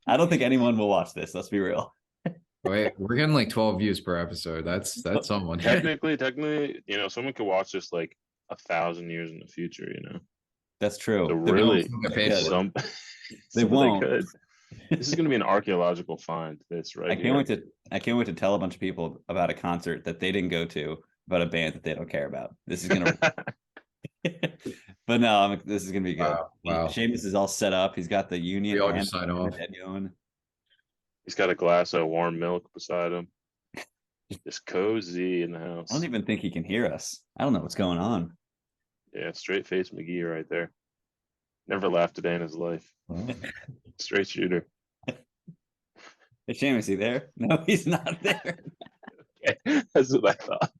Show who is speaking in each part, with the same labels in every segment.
Speaker 1: I don't think anyone will watch this. Let's be real.
Speaker 2: Wait, we're getting like 12 views per episode. That's someone.
Speaker 3: Technically, someone could watch this like 1,000 years in the future.
Speaker 1: That's
Speaker 3: So
Speaker 1: true. They won't.
Speaker 3: really,
Speaker 2: Get paid for it.
Speaker 3: some
Speaker 1: They
Speaker 3: so they
Speaker 1: won't.
Speaker 3: could. This is going to be an archaeological find. That's right.
Speaker 1: I can't wait to tell a bunch of people about a concert that they didn't go to, about a band that they don't care about. This is gonna. But no, this is gonna be good.
Speaker 2: Wow.
Speaker 1: Seamus is all set up. He's got the union.
Speaker 2: We all just sign off.
Speaker 1: Going.
Speaker 3: He's got a glass of warm milk beside him. Just cozy in the house.
Speaker 1: I don't even think he can hear us. I don't know what's going on.
Speaker 3: Yeah, straight face McGee right there. Never laughed a day in his life. Straight shooter.
Speaker 1: Hey, Seamus, is he there? No, he's not there.
Speaker 3: Okay. That's what I thought.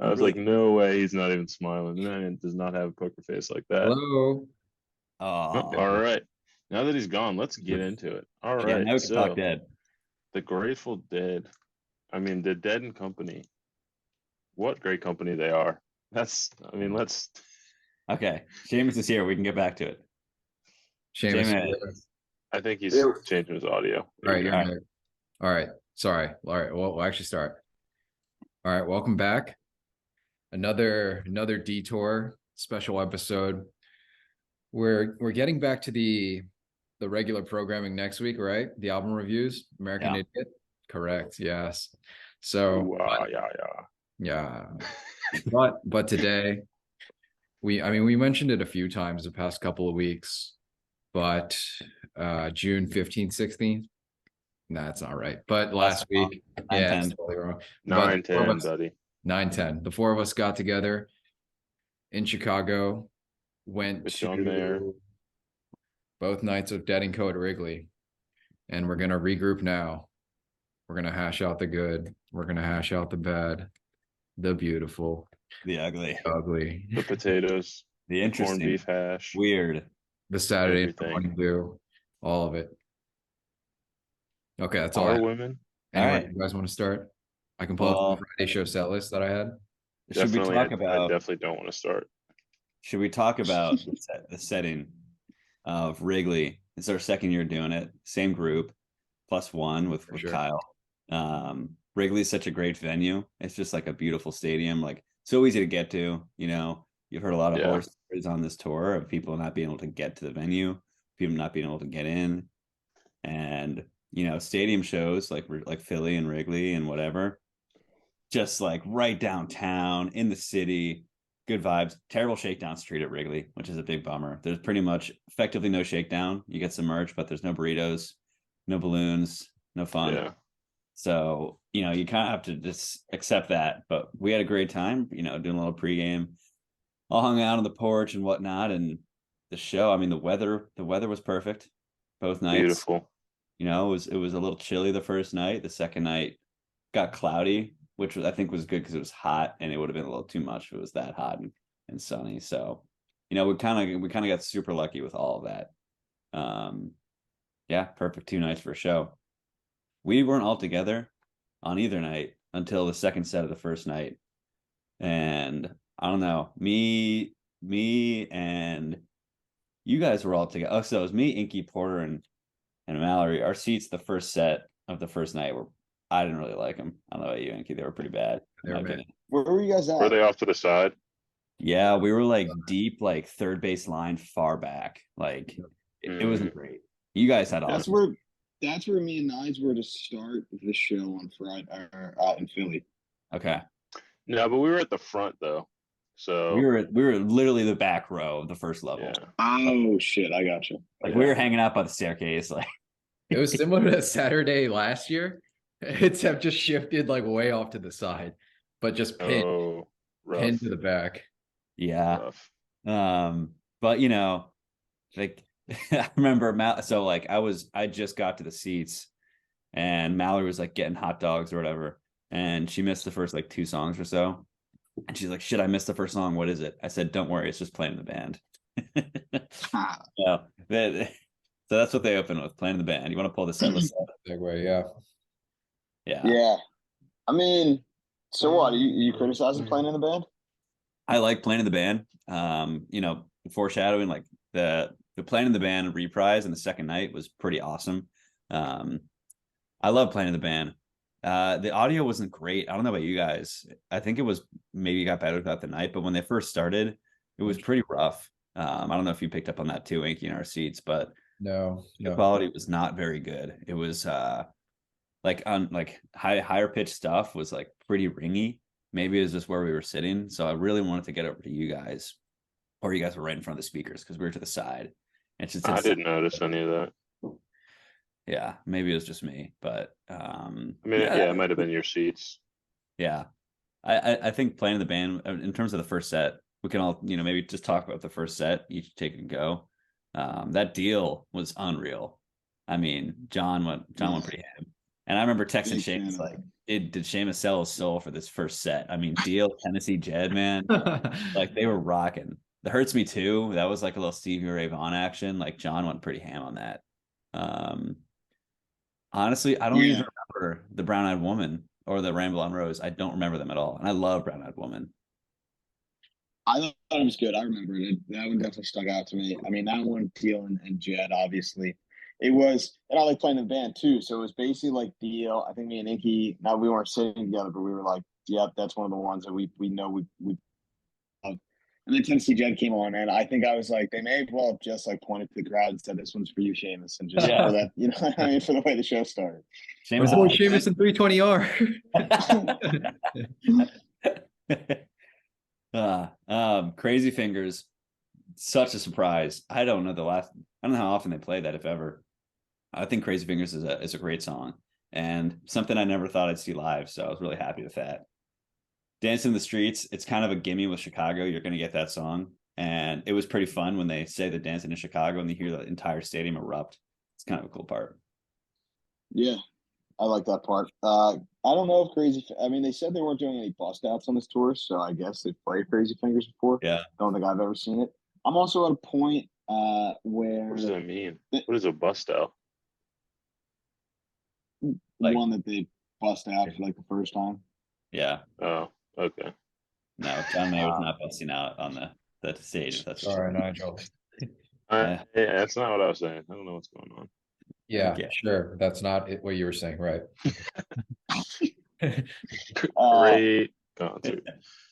Speaker 3: I was like, no way, he's not even smiling. Man, does not have a poker face like that.
Speaker 2: Hello.
Speaker 1: Oh,
Speaker 3: all right. Now that he's gone, let's get into it. All right.
Speaker 1: Yeah, now we can talk Dead.
Speaker 3: The Grateful Dead. I mean, the Dead and Company. What great company they are. Let's.
Speaker 1: Okay, Seamus is here. We can get back to it.
Speaker 2: Seamus.
Speaker 3: I think he's changing his audio.
Speaker 2: All right, all right. Sorry. All right. Well, we'll actually start. All right, welcome back. Another detour special episode. We're getting back to the regular programming next week, right? The album reviews, American Idiot. Correct. Yes. So yeah. But today we mentioned it a few times the past couple of weeks, but June 15th, 16th. That's not right. But last week, yeah, it's totally wrong.
Speaker 3: 9/10, buddy.
Speaker 2: 9/10. The four of us got together in Chicago, went to both nights of Dead and Co at Wrigley, and we're gonna regroup now. We're gonna hash out the good. We're gonna hash out the bad, the beautiful,
Speaker 1: the ugly,
Speaker 3: the potatoes,
Speaker 1: the interesting,
Speaker 3: corned beef hash,
Speaker 1: weird,
Speaker 2: the Saturday morning blue, all of it. Okay, that's all.
Speaker 3: Our women.
Speaker 2: Anyway, all right. You guys want to start? I can pull up the Friday show set list that I had.
Speaker 1: Should we talk about?
Speaker 3: I definitely don't want to start.
Speaker 1: Should we talk about the setting of Wrigley? It's our second year doing it. Same group, +1 with sure. Kyle. Wrigley is such a great venue. It's just like a beautiful stadium. Like so easy to get to. You've heard a lot of horror stories on this tour of people not being able to get to the venue, people not being able to get in, and stadium shows like Philly and Wrigley and whatever, just like right downtown in the city, good vibes. Terrible shakedown street at Wrigley, which is a big bummer. There's pretty much effectively no shakedown. You get some merch, but there's no burritos, no balloons, no fun. Yeah. So, you kind of have to just accept that. But we had a great time, doing a little pregame, all hung out on the porch and whatnot. And the show, the weather was perfect both nights.
Speaker 3: Beautiful.
Speaker 1: It was a little chilly the first night. The second night got cloudy, which I think was good because it was hot, and it would have been a little too much if it was that hot and sunny. So, we kind of got super lucky with all of that. Yeah, perfect 2 nights for a show. We weren't all together on either night until the second set of the first night, and I don't know, me and you guys were all together. Oh, so it was me, Inky, Porter, and Mallory. Our seats the first set of the first night I didn't really like them. I don't know about you, Inky. They were pretty bad.
Speaker 2: Where
Speaker 4: were you guys at?
Speaker 3: Were they off to the side?
Speaker 1: Yeah, we were like deep, like third base line, far back. Like it wasn't great. You guys had awesome.
Speaker 4: That's where me and Nige were to start the show on Friday out in Philly.
Speaker 1: Okay.
Speaker 3: No, but we were at the front though. So
Speaker 1: we were literally the back row of the first level.
Speaker 4: Yeah. Oh shit, I got you.
Speaker 1: Like we were hanging out by the staircase. Like
Speaker 2: it was similar to Saturday last year, except just shifted like way off to the side, but just pinned to the back.
Speaker 1: Yeah. But like I remember so like I just got to the seats and Mallory was like getting hot dogs or whatever, and she missed the first like 2 songs or so. And she's like, shit, I missed the first song. What is it? I said, don't worry, it's just playing in the band. So that's what they open with, playing in the band. You want to pull the set list up?
Speaker 2: Segue, yeah.
Speaker 4: Yeah. So what? Are you criticizing playing in the band?
Speaker 1: I like playing in the band. Foreshadowing like the the Playing in the Band reprise in the second night was pretty awesome. I love Playing in the Band. The audio wasn't great. I don't know about you guys. I think it was maybe got better throughout the night, but when they first started, it was pretty rough. I don't know if you picked up on that too, Inky, in our seats, but
Speaker 2: no,
Speaker 1: the quality was not very good. It was like higher pitched stuff was like pretty ringy. Maybe it was just where we were sitting. So I really wanted to get over to you guys, or you guys were right in front of the speakers because we were to the side. And
Speaker 3: I didn't notice any of that.
Speaker 1: Yeah, maybe it was just me, but
Speaker 3: I mean, yeah, it might have been your seats.
Speaker 1: Yeah, I think Playing in the Band in terms of the first set, we can all maybe just talk about the first set, each take and go. That deal was unreal. I mean, John went pretty ham. And I remember texting Seamus like, did Seamus sell his soul for this first set? I mean, Deal, Tennessee Jed, man, like they were rocking. The Hurts Me Too, that was like a little Stevie Ray Vaughan action. Like John went pretty ham on that. Honestly, I don't even remember the Brown Eyed Woman or the Ramble on Rose. I don't remember them at all, and I love Brown Eyed Woman.
Speaker 4: I thought it was good. I remember it. That one definitely stuck out to me. I mean, that one, Deal and Jed, obviously. It was, and I like Playing in the Band too. So it was basically like Deal. I think me and Inky, now we weren't sitting together, but we were like, yep, that's one of the ones that we know we love. And then Tennessee Jed came on, and I think I was like, they may well have just like pointed to the crowd and said, "This one's for you, Seamus," and just for that, I mean, for the way the show started.
Speaker 2: Seamus and 320R.
Speaker 1: Crazy Fingers, such a surprise. I don't know how often they play that, if ever. I think Crazy Fingers is a great song and something I never thought I'd see live. So I was really happy with that. Dance in the Streets, it's kind of a gimme with Chicago. You're going to get that song. And it was pretty fun when they say they're dancing in Chicago and you hear the entire stadium erupt. It's kind of a cool part.
Speaker 4: Yeah, I like that part. I don't know if I mean, they said they weren't doing any bust outs on this tour, so I guess they've played Crazy Fingers before.
Speaker 1: Yeah.
Speaker 4: Don't think I've ever seen it. I'm also at a point where...
Speaker 3: What does that mean? What is a bust out?
Speaker 4: One that they bust out for like the first time.
Speaker 1: Yeah.
Speaker 3: Oh, okay.
Speaker 1: No, John Mayer was not busting out on the stage. That's
Speaker 2: sorry, Nigel.
Speaker 3: Yeah, that's not what I was saying. I don't know what's going on.
Speaker 2: Yeah, sure. That's not what you were saying, right?
Speaker 3: Great concert.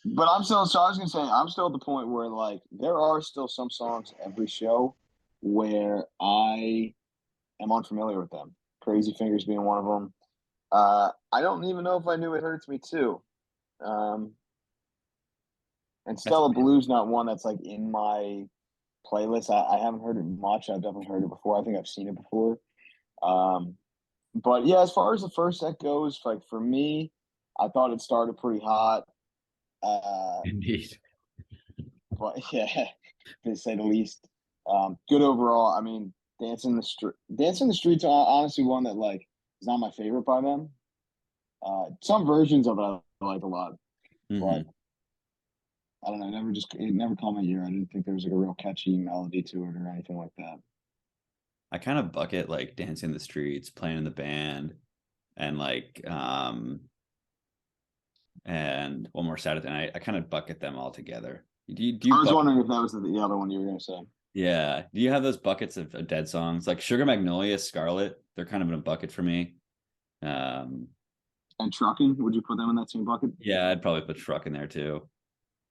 Speaker 4: But I was gonna say, I'm still at the point where like there are still some songs every show where I am unfamiliar with them. Crazy Fingers being one of them. I don't even know if I knew It Hurts Me Too. And Stella Blue's not one that's like in my playlist. I haven't heard it much. I've definitely heard it before. I think I've seen it before. But yeah, as far as the first set goes, like for me, I thought it started pretty hot.
Speaker 2: Indeed.
Speaker 4: But yeah, to say the least. Good overall. I mean, Dance in the Streets are honestly one that like is not my favorite by them. Some versions of it I like a lot. But I don't know, it never caught my ear. I didn't think there was like a real catchy melody to it or anything like that.
Speaker 1: I kind of bucket like Dancing in the Streets, Playing in the Band, and like and One More Saturday Night. I kind of bucket them all together. Do you
Speaker 4: I was wondering if that was the other one you were going to say.
Speaker 1: Yeah. Do you have those buckets of dead songs? Like Sugar Magnolia, Scarlet, they're kind of in a bucket for me.
Speaker 4: And Trucking, would you put them in that same bucket?
Speaker 1: Yeah, I'd probably put Truck in there too.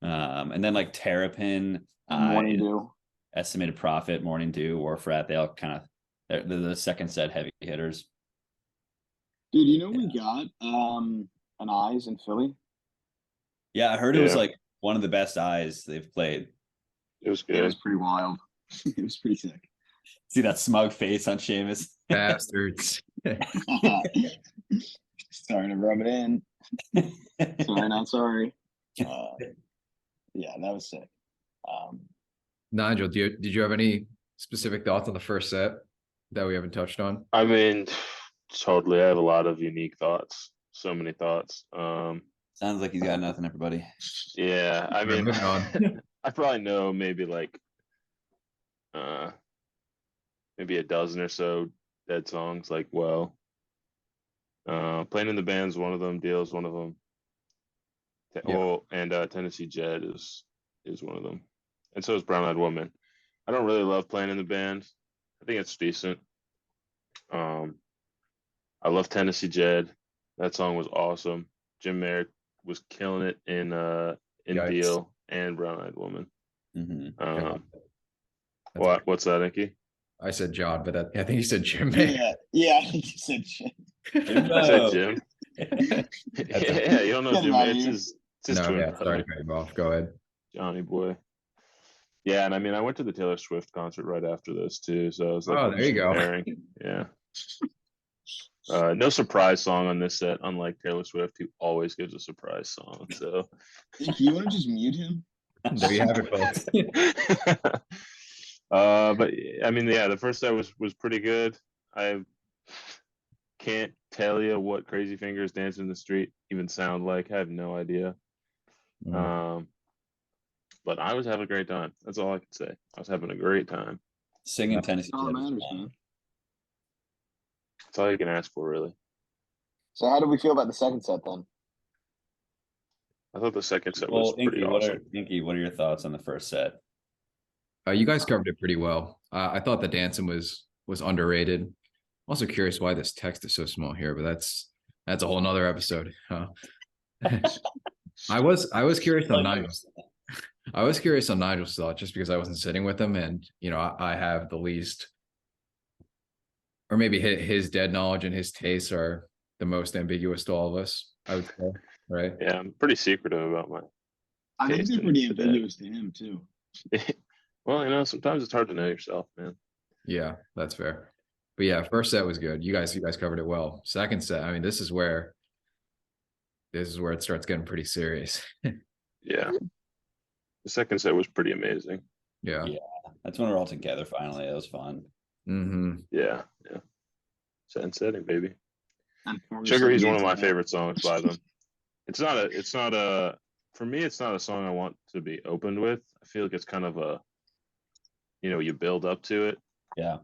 Speaker 1: And then like Terrapin,
Speaker 4: Morning Dew,
Speaker 1: Estimated Profit, Morning Dew, Wharf Rat, they all kind of they're the second set heavy hitters.
Speaker 4: Dude, you know we got an Eyes in Philly?
Speaker 1: Yeah, I heard it was like one of the best Eyes they've played.
Speaker 3: It was good.
Speaker 4: It was pretty wild. It was pretty sick.
Speaker 1: See that smug face on Seamus?
Speaker 2: Bastards.
Speaker 4: Sorry to rub it in. Sorry, not sorry. Yeah, that was sick.
Speaker 2: Nigel, did you have any specific thoughts on the first set that we haven't touched on?
Speaker 3: I mean, totally. I have a lot of unique thoughts. So many thoughts.
Speaker 1: Sounds like he's got nothing, everybody.
Speaker 3: Yeah, I mean,
Speaker 2: moving on.
Speaker 3: I probably know maybe like maybe a dozen or so dead songs. Like, well, Playing in the Band's one of them. Deal's one of them. And Tennessee Jed is one of them, and so is Brown Eyed Woman. I don't really love playing in the band. I think it's decent. I love Tennessee Jed. That song was awesome. Jim Merrick was killing it in
Speaker 2: Yikes.
Speaker 3: Deal and Brown Eyed Woman.
Speaker 1: Mm-hmm.
Speaker 3: What's that, Inky?
Speaker 2: I said John, but I think you said Jim.
Speaker 4: Yeah, I think you said Jim.
Speaker 3: I said Jim. Yeah, you don't know Jim. It's his twin brother.
Speaker 2: Sorry to cut you off. Go ahead.
Speaker 3: Johnny boy. Yeah, and I mean, I went to the Taylor Swift concert right after this too, so I was like,
Speaker 2: oh, there you go.
Speaker 3: Yeah. No surprise song on this set, unlike Taylor Swift, who always gives a surprise song. So,
Speaker 4: you want to just mute him?
Speaker 2: There you have it, folks.
Speaker 3: But I mean, yeah, the first set was pretty good. I can't tell you what Crazy Fingers Dancing in the Street even sound like. I have no idea. But I was having a great time. That's all I can say. I was having a great time.
Speaker 1: Singing Tennessee
Speaker 4: Jed. Man.
Speaker 3: That's all you can ask for, really.
Speaker 4: So how did we feel about the second set then?
Speaker 3: I thought the second set was pretty awesome.
Speaker 1: Inky, what are your thoughts on the first set?
Speaker 2: You guys covered it pretty well. I thought the dancing was underrated. I'm also curious why this text is so small here, but that's a whole nother episode. I was curious on Nigel. I was curious on Nigel's thought just because I wasn't sitting with him, and I have the least, or maybe his dead knowledge and his tastes are the most ambiguous to all of us, I would say, right?
Speaker 3: Yeah, I'm pretty secretive about my.
Speaker 4: I think they're pretty ambiguous to him too.
Speaker 3: Well, sometimes it's hard to know yourself, man.
Speaker 2: Yeah, that's fair. But yeah, first set was good. You guys covered it well. Second set, I mean, this is where it starts getting pretty serious.
Speaker 3: Yeah. The second set was pretty amazing.
Speaker 2: Yeah.
Speaker 1: That's when we're all together finally. It was fun.
Speaker 2: Mm-hmm.
Speaker 3: Yeah. Set and setting, baby. Sugar is one of my favorite songs by them. It's not a for me, it's not a song I want to be opened with. I feel like it's kind of a, you build up to it.
Speaker 1: Yeah.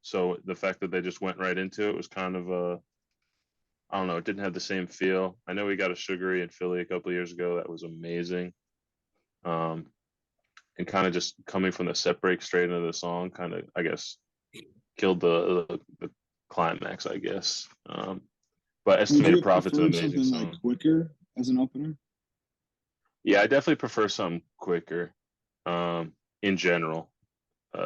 Speaker 3: So the fact that they just went right into it was kind of I don't know, it didn't have the same feel. I know we got a Sugary in Philly a couple of years ago. That was amazing. And kind of just coming from the set break straight into the song kind of, I guess, killed the climax, I guess. But Estimated Profit's an amazing song.
Speaker 4: Like quicker as an opener?
Speaker 3: Yeah, I definitely prefer something quicker in general.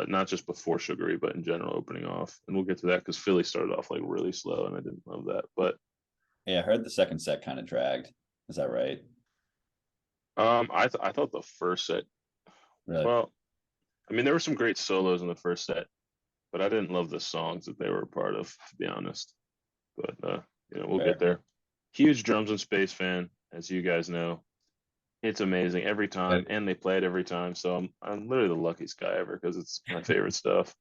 Speaker 3: Not just before Sugary, but in general opening off. And we'll get to that because Philly started off like really slow and I didn't love that. But
Speaker 1: yeah, I heard the second set kind of dragged. Is that right?
Speaker 3: I thought the first set,
Speaker 1: really?
Speaker 3: Well, I mean, there were some great solos in the first set, but I didn't love the songs that they were a part of, to be honest. But we'll get there. Huge Drums in Space fan, as you guys know. It's amazing every time, and they play it every time. So I'm literally the luckiest guy ever because it's my favorite stuff.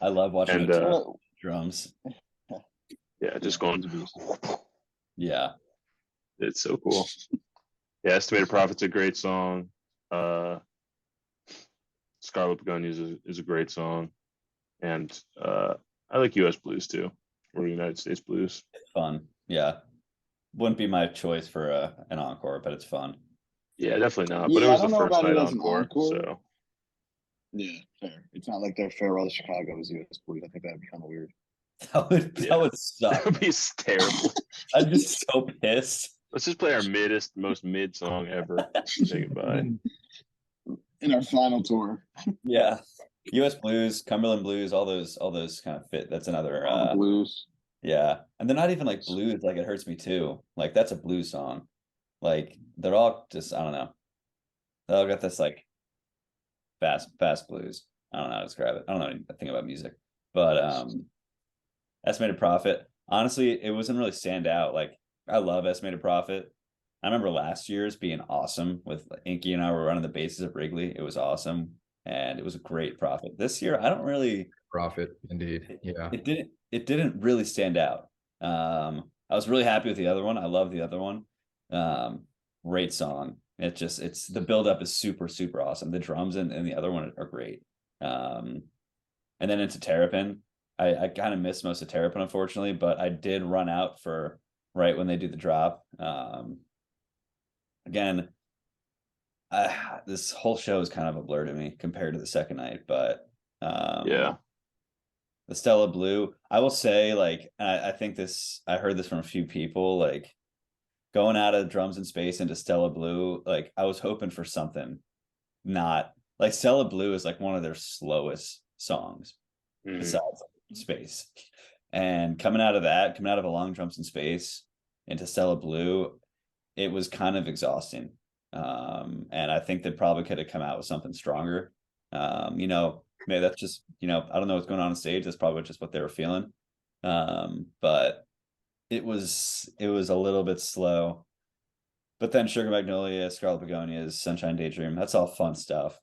Speaker 1: I love watching drums.
Speaker 3: Yeah, just going.
Speaker 1: Yeah,
Speaker 3: it's so cool. Yeah, Estimated Profit's a great song. Scarlet Begonias is a great song, and I like U.S. blues too, or United States blues.
Speaker 1: It's fun. Yeah, wouldn't be my choice for an encore, but it's fun.
Speaker 3: Yeah, definitely not. But it was the first night encore, so.
Speaker 4: Yeah, fair. It's not like their farewell to Chicago was U.S. blues. I think that'd be kind of weird.
Speaker 1: That would suck.
Speaker 3: That would be terrible.
Speaker 1: I'd be so pissed.
Speaker 3: Let's just play our most mid song ever. Say goodbye.
Speaker 4: In our final tour.
Speaker 1: Yeah. U.S. blues, Cumberland blues, all those kind of fit. That's another
Speaker 4: blues.
Speaker 1: Yeah. And they're not even like blues, like It Hurts Me Too. Like that's a blues song. Like they're all just, I don't know. They all got this like fast blues. I don't know how to describe it. I don't know anything about music. But Estimated Profit, honestly, it wasn't really stand out. Like I love Estimated Profit. I remember last year's being awesome with Inky and I were running the bases at Wrigley. It was awesome. And it was a great Profit. This year, I don't really
Speaker 2: Profit, indeed. Yeah.
Speaker 1: It didn't really stand out. I was really happy with the other one. I love the other one. Great song. It's the buildup is super, super awesome. The drums and the other one are great. And then into Terrapin. I kind of missed most of Terrapin, unfortunately, but I did run out for right when they do the drop. Again, This whole show is kind of a blur to me compared to the second night, but
Speaker 3: Yeah.
Speaker 1: the Stella Blue, I will say, like, I think this, I heard this from a few people, like going out of Drums in Space into Stella Blue, like I was hoping for something not like Stella Blue is like one of their slowest songs besides Space. And coming out of that, coming out of A Long Drums in Space into Stella Blue, it was kind of exhausting. And I think they probably could have come out with something stronger. You know, maybe that's just, you know, I don't know what's going on stage. That's probably just what they were feeling. But it was a little bit slow. But then Sugar Magnolia, Scarlet Begonias, Sunshine Daydream, that's all fun stuff.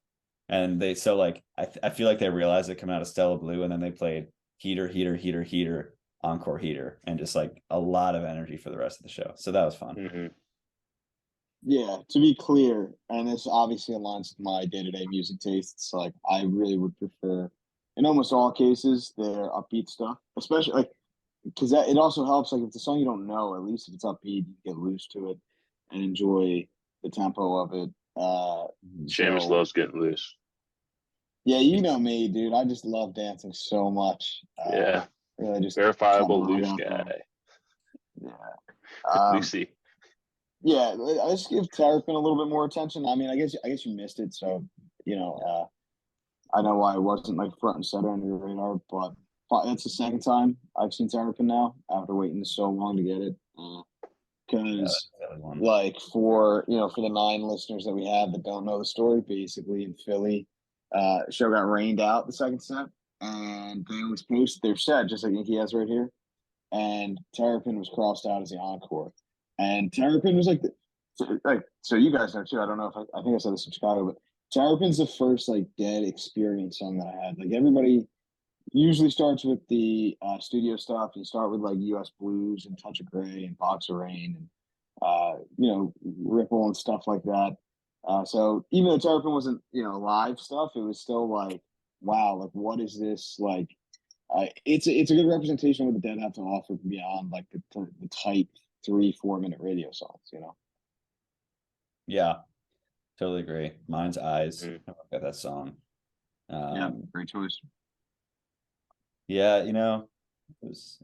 Speaker 1: And they, so like, I feel like they realized it coming out of Stella Blue, and then they played Heater, Heater, Heater, Heater, Encore Heater, and just like a lot of energy for the rest of the show. So that was fun.
Speaker 4: Yeah, to be clear, and this obviously aligns with my day-to-day music tastes, like I really would prefer, in almost all cases, their upbeat stuff, especially like, because that it also helps, like if it's a song you don't know, at least if it's upbeat, you get loose to it and enjoy the tempo of it.
Speaker 3: Seamus loves getting loose.
Speaker 4: Yeah, you know me, dude. I just love dancing so much.
Speaker 3: Yeah.
Speaker 4: Really just
Speaker 3: Verifiable loose guy.
Speaker 4: Yeah.
Speaker 3: Lucy.
Speaker 4: Yeah, I just give Terrapin a little bit more attention. I mean, I guess you missed it, so you know, I know why it wasn't like front and center on your radar, but it's the second time I've seen Terrapin now after waiting so long to get it. Because like for for the 9 listeners that we have that don't know the story, basically in Philly, show got rained out the second set, and they always posted their set just like he has right here, and Terrapin was crossed out as the encore. And Terrapin was like, so you guys know too. I don't know if I think I said this in Chicago, but Terrapin's the first like dead experience song that I had. Like everybody usually starts with the studio stuff. You start with like U.S. Blues and Touch of Grey and Box of Rain and Ripple and stuff like that. So even though Terrapin wasn't live stuff, it was still like, wow, like what is this like? It's a good representation of what the Dead have to offer beyond like the tight 3-4 minute radio songs.
Speaker 1: Yeah, totally agree. Mind's Eyes. I got that song.
Speaker 4: Yeah, great choice.
Speaker 1: Yeah, it was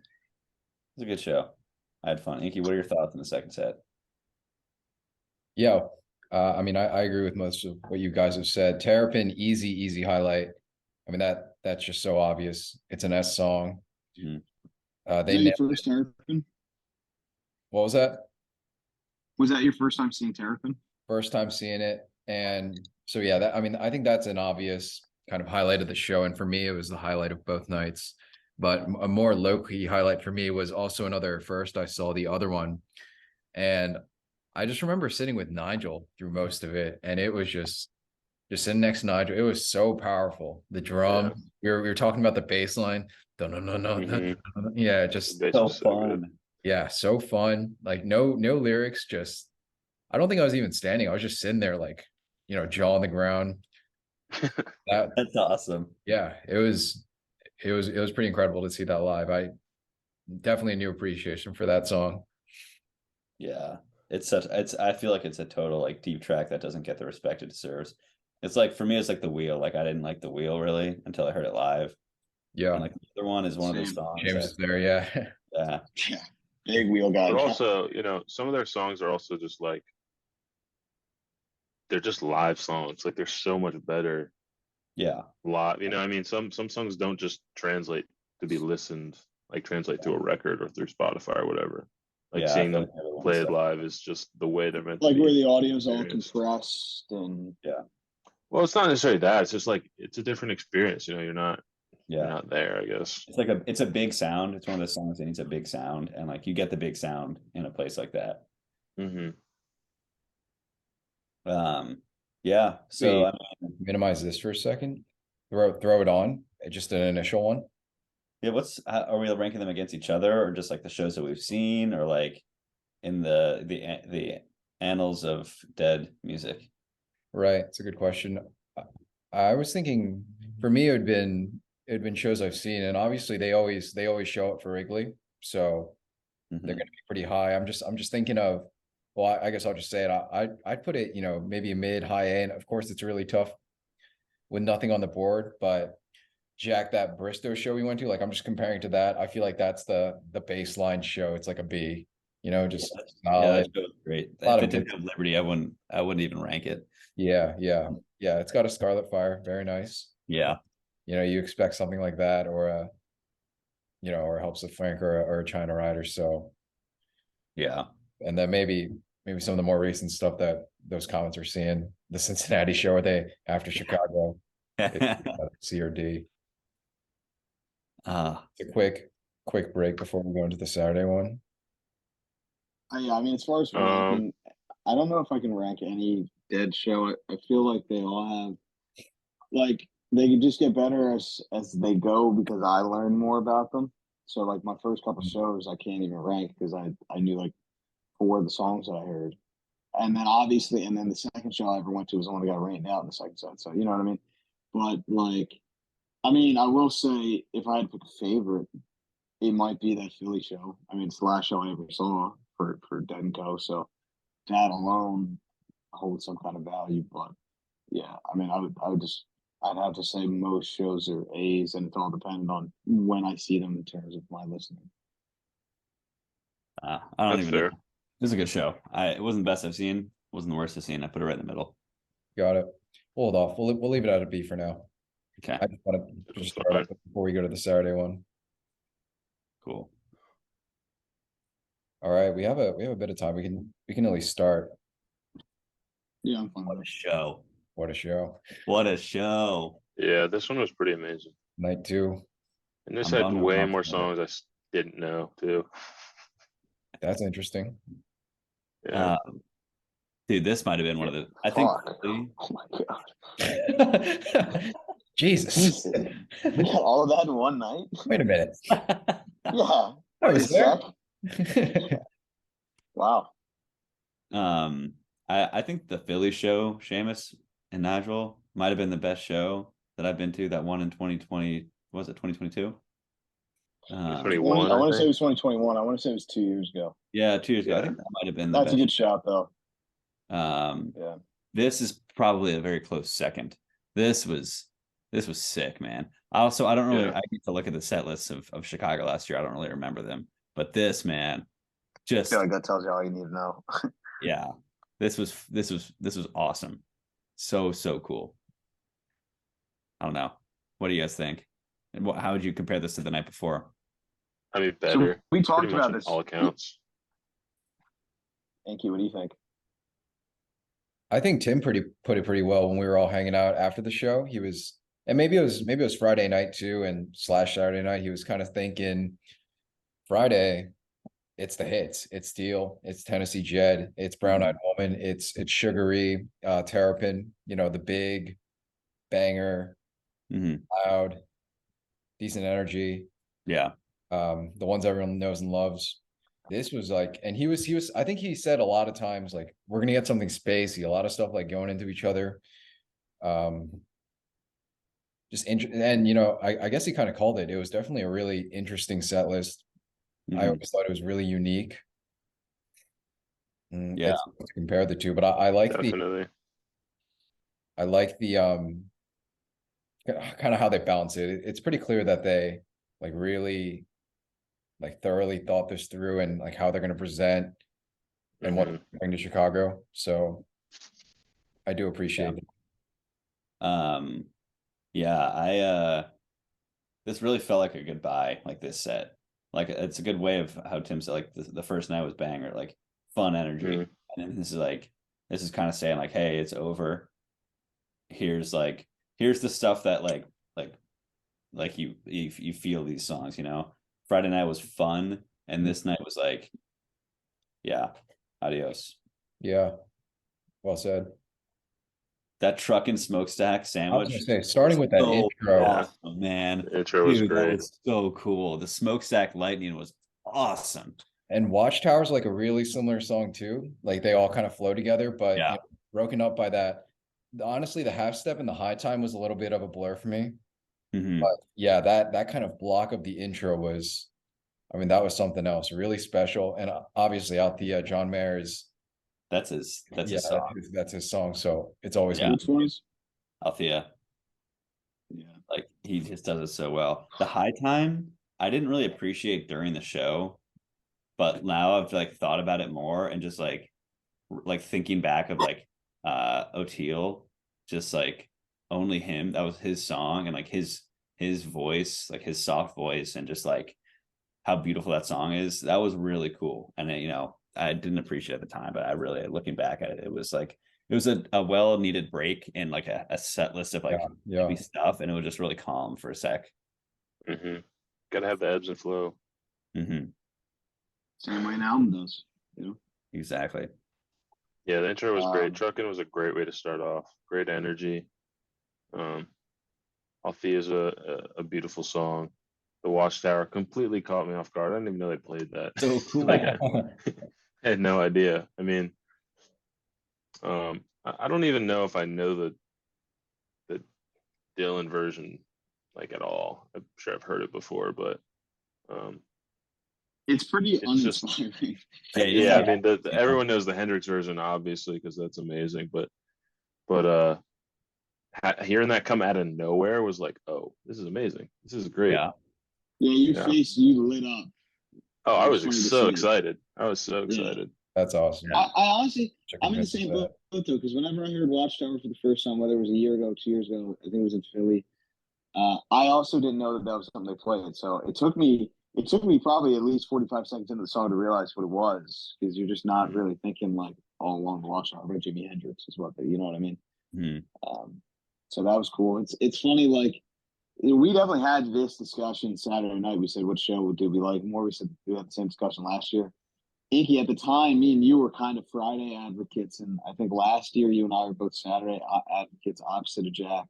Speaker 1: a good show. I had fun. Inky, what are your thoughts on the second set?
Speaker 2: Yeah, I mean, I agree with most of what you guys have said. Terrapin, easy highlight. I mean, that's just so obvious. It's an S song.
Speaker 4: They your first Terrapin?
Speaker 2: What was that?
Speaker 4: Was that your first time seeing Terrapin?
Speaker 2: First time seeing it. And so, yeah, I mean, I think that's an obvious kind of highlight of the show. And for me, it was the highlight of both nights. But a more low-key highlight for me was also another first. I saw the other one. And I just remember sitting with Nigel through most of it. And it was just sitting next to Nigel. It was so powerful. The drum, we were talking about the bass line. No. Yeah, just
Speaker 1: so fun.
Speaker 2: Yeah, so fun. Like no lyrics, just I don't think I was even standing. I was just sitting there like, jaw on the ground.
Speaker 1: That's awesome.
Speaker 2: Yeah, it was pretty incredible to see that live. I definitely a new appreciation for that song.
Speaker 1: Yeah. I feel like it's a total like deep track that doesn't get the respect it deserves. It's like for me, it's like The Wheel. Like I didn't like The Wheel really until I heard it live.
Speaker 2: Yeah.
Speaker 1: And like the other one is one of those songs.
Speaker 2: James is there, yeah.
Speaker 1: Yeah.
Speaker 4: Big Wheel guy.
Speaker 3: But also, some of their songs are also just like they're just live songs. Like they're so much better.
Speaker 1: Yeah.
Speaker 3: Live. I mean, some songs don't just translate to be listened, like translate to a record or through Spotify or whatever. Like seeing them play it live is just the way they're meant to be.
Speaker 4: Like where the audio's all compressed and
Speaker 3: Well, it's not necessarily that. It's just like it's a different experience. You're not there, I guess.
Speaker 1: It's like it's a big sound. It's one of those songs that needs a big sound, and like you get the big sound in a place like that. Yeah. So
Speaker 2: minimize this for a second. Throw it on. Just an initial one.
Speaker 1: Yeah. Are we ranking them against each other, or just like the shows that we've seen, or like in the annals of Dead music?
Speaker 2: Right. It's a good question. I was thinking for me, it had been shows I've seen, and obviously they always show up for Wrigley, so they're going to be pretty high. I'm just thinking of well, I guess I'll just say it. I'd put it, maybe a mid, high A. And of course, it's really tough with nothing on the board. But Jack, that Bristow show we went to, like I'm just comparing to that. I feel like that's the baseline show. It's like a B, just solid.
Speaker 1: That was great.
Speaker 2: A lot
Speaker 1: If
Speaker 2: of
Speaker 1: it didn't have Liberty, I wouldn't even rank it.
Speaker 2: Yeah. It's got a Scarlet Fire. Very nice.
Speaker 1: Yeah.
Speaker 2: You expect something like that, or or helps the flank or a China Rider. So
Speaker 1: yeah.
Speaker 2: And then maybe some of the more recent stuff that those comments are seeing, the Cincinnati show, are they after Chicago? C or D. It's a quick break before we go into the Saturday one.
Speaker 4: Yeah, I mean, as far as ranking, I don't know if I can rank any dead show. I feel like they all have, like, they can just get better as they go because I learn more about them. So like my first couple shows, I can't even rank because I knew like 4 of the songs that I heard, and then obviously, and then the second show I ever went to was the one that got rained out in the second set. So you know what I mean. But like, I mean, I will say if I had to pick a favorite, it might be that Philly show. I mean, it's the last show I ever saw for Dead and Co. So that alone holds some kind of value. But yeah, I mean, I'd have to say most shows are A's, and it's all dependent on when I see them in terms of my listening.
Speaker 1: I don't even know. It was a good show. It wasn't the best I've seen. Wasn't the worst I've seen. I put it right in the middle.
Speaker 2: Got it. Hold off. We'll leave it at a B for now.
Speaker 1: Okay.
Speaker 2: I just want to just start up before we go to the Saturday one.
Speaker 1: Cool.
Speaker 2: All right, we have a bit of time. We can at least start.
Speaker 4: Yeah, I'm fine.
Speaker 1: What a show!
Speaker 2: What a show!
Speaker 1: What a show!
Speaker 3: Yeah, this one was pretty amazing.
Speaker 2: Night 2.
Speaker 3: And this had way more songs I didn't know too.
Speaker 2: That's interesting.
Speaker 3: Yeah.
Speaker 1: Dude, this might have been one of the. I think.
Speaker 4: Oh my god!
Speaker 2: Jesus!
Speaker 4: We got all of that in one night.
Speaker 2: Wait a minute.
Speaker 4: Yeah,
Speaker 2: I was there.
Speaker 4: Wow.
Speaker 1: I think the Philly show, Seamus and Nigel, might have been the best show that I've been to. That one in 2020, was it 2022?
Speaker 3: 21.
Speaker 4: I want to say it was 2021. I want to say it was 2 years ago.
Speaker 1: Yeah, 2 years ago. I think that might have been the
Speaker 4: That's
Speaker 1: best.
Speaker 4: a good shot, though.
Speaker 1: Yeah. This is probably a very close second. This was sick, man. I don't really. I need to look at the set lists of Chicago last year. I don't really remember them, but this, man, just
Speaker 4: I feel like that tells you all you need to know.
Speaker 1: Yeah, this was awesome. So cool. I don't know. What do you guys think? And how would you compare this to the night before?
Speaker 3: I mean, better.
Speaker 4: So we talked about this.
Speaker 3: All accounts.
Speaker 4: Thank you. What do you think?
Speaker 2: I think Tim put it pretty well when we were all hanging out after the show. He was, and maybe it was Friday night too, and / Saturday night. He was kind of thinking, Friday, it's the hits. It's Steel. It's Tennessee Jed. It's Brown Eyed Woman. It's Sugary, Terrapin. The big banger, loud, decent energy.
Speaker 1: Yeah.
Speaker 2: The ones everyone knows and loves. This was like, and he was, I think he said a lot of times, like, we're going to get something spacey, a lot of stuff like going into each other. And, I guess he kind of called it. It was definitely a really interesting set list. I always thought it was really unique.
Speaker 1: Yeah.
Speaker 2: It's to compare the two, but I like
Speaker 3: Definitely.
Speaker 2: the kind of how they balance it. It's pretty clear that they like really like thoroughly thought this through and like how they're going to present and what they're bring to Chicago. So I do appreciate it.
Speaker 1: This really felt like a goodbye, like this set. Like it's a good way of how Tim said, like the first night was banger, like fun energy. And then this is kind of saying like, hey, it's over. Here's the stuff that like you feel these songs, Friday night was fun, and this night was like, yeah, adios.
Speaker 2: Yeah, well said.
Speaker 1: That truck and smokestack sandwich.
Speaker 2: I was gonna say, starting with that intro,
Speaker 1: awesome, man.
Speaker 3: The intro was great.
Speaker 1: That was so cool. The smokestack lightning was awesome.
Speaker 2: And Watchtower's like a really similar song too. Like they all kind of flow together, but broken up by that. Honestly, the half step and the high time was a little bit of a blur for me. But yeah, that kind of block of the intro was, that was something else, really special. And obviously out the John Mayer's
Speaker 1: That's his song.
Speaker 2: That's his song. So it's always
Speaker 1: Yeah.
Speaker 4: Which ones?
Speaker 1: Althea.
Speaker 4: Yeah.
Speaker 1: Like he just does it so well. The high time, I didn't really appreciate during the show, but now I've like thought about it more and just like thinking back of like O'Teal, just like only him. That was his song, and like his voice, like his soft voice, and just like how beautiful that song is. That was really cool. And you know, I didn't appreciate it at the time, but I really, looking back at it, it was like it was a well needed break in like a set list of like heavy stuff, and it was just really calm for a sec.
Speaker 3: Gotta have the ebbs and flow.
Speaker 4: Same way an album does, you know.
Speaker 1: Exactly.
Speaker 3: Yeah, the intro was great. Truckin' was a great way to start off. Great energy. Althea is a beautiful song. The Watchtower completely caught me off guard. I didn't even know they played that.
Speaker 1: So cool.
Speaker 3: Like, I had no idea. I mean, I don't even know if I know the Dylan version like at all. I'm sure I've heard it before, but
Speaker 4: it's pretty
Speaker 3: it's
Speaker 4: uninspiring.
Speaker 3: Yeah, I mean, everyone knows the Hendrix version, obviously, because that's amazing. But hearing that come out of nowhere was like, oh, this is amazing. This is great.
Speaker 1: Yeah,
Speaker 4: your face, you lit up.
Speaker 3: Oh, I was so excited. I was so excited.
Speaker 2: That's awesome.
Speaker 4: I honestly, I'm in the same boat though, because whenever I heard Watchtower for the first time, whether it was a year ago, 2 years ago, I think it was in Philly. I also didn't know that was something they played. So it took me probably at least 45 seconds into the song to realize what it was, because you're just not really thinking like all along the Watchtower by Jimi Hendrix is what, you know what I mean? So that was cool. It's funny, like we definitely had this discussion Saturday night. We said, what show would we like more? We said we had the same discussion last year. Inky, at the time, me and you were kind of Friday advocates, and I think last year you and I were both Saturday advocates, opposite of Jack.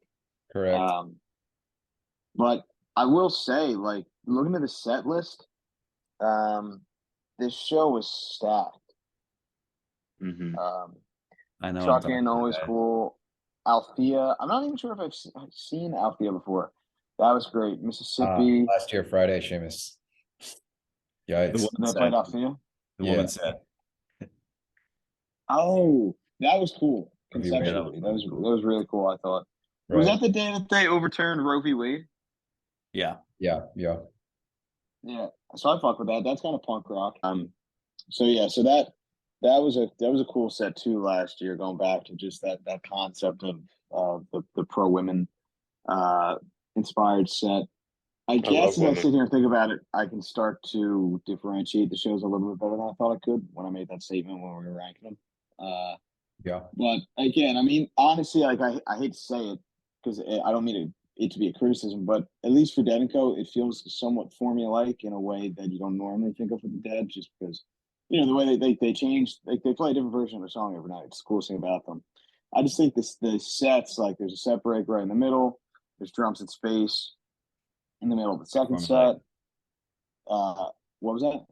Speaker 2: Correct.
Speaker 4: But I will say, like, looking at the set list, this show was stacked.
Speaker 1: I know.
Speaker 4: Truckin' always cool. Althea, I'm not even sure if I've seen Althea before. That was great. Mississippi.
Speaker 2: Last year, Friday, Seamus. Yeah,
Speaker 4: they played Althea.
Speaker 1: The woman said.
Speaker 4: Oh, that was cool. Conceptually, that was really cool. I thought. Right. Was that the day that they overturned Roe v. Wade?
Speaker 1: Yeah.
Speaker 4: So I fuck with that. That's kind of punk rock. So that was a cool set too last year. Going back to just that concept of the pro women inspired set. I guess as I sit here and think about it, I can start to differentiate the shows a little bit better than I thought I could when I made that statement when we were ranking them. But again, I mean, honestly, like I hate to say it because I don't mean it to be a criticism, but at least for Dead & Co., it feels somewhat formulaic in a way that you don't normally think of for the Dead, just because, you know, the way they changed, like they play a different version of a song every night. It's the coolest thing about them. I just think the sets, like there's a set break right in the middle, there's drums and space in the middle of the second set. What was that?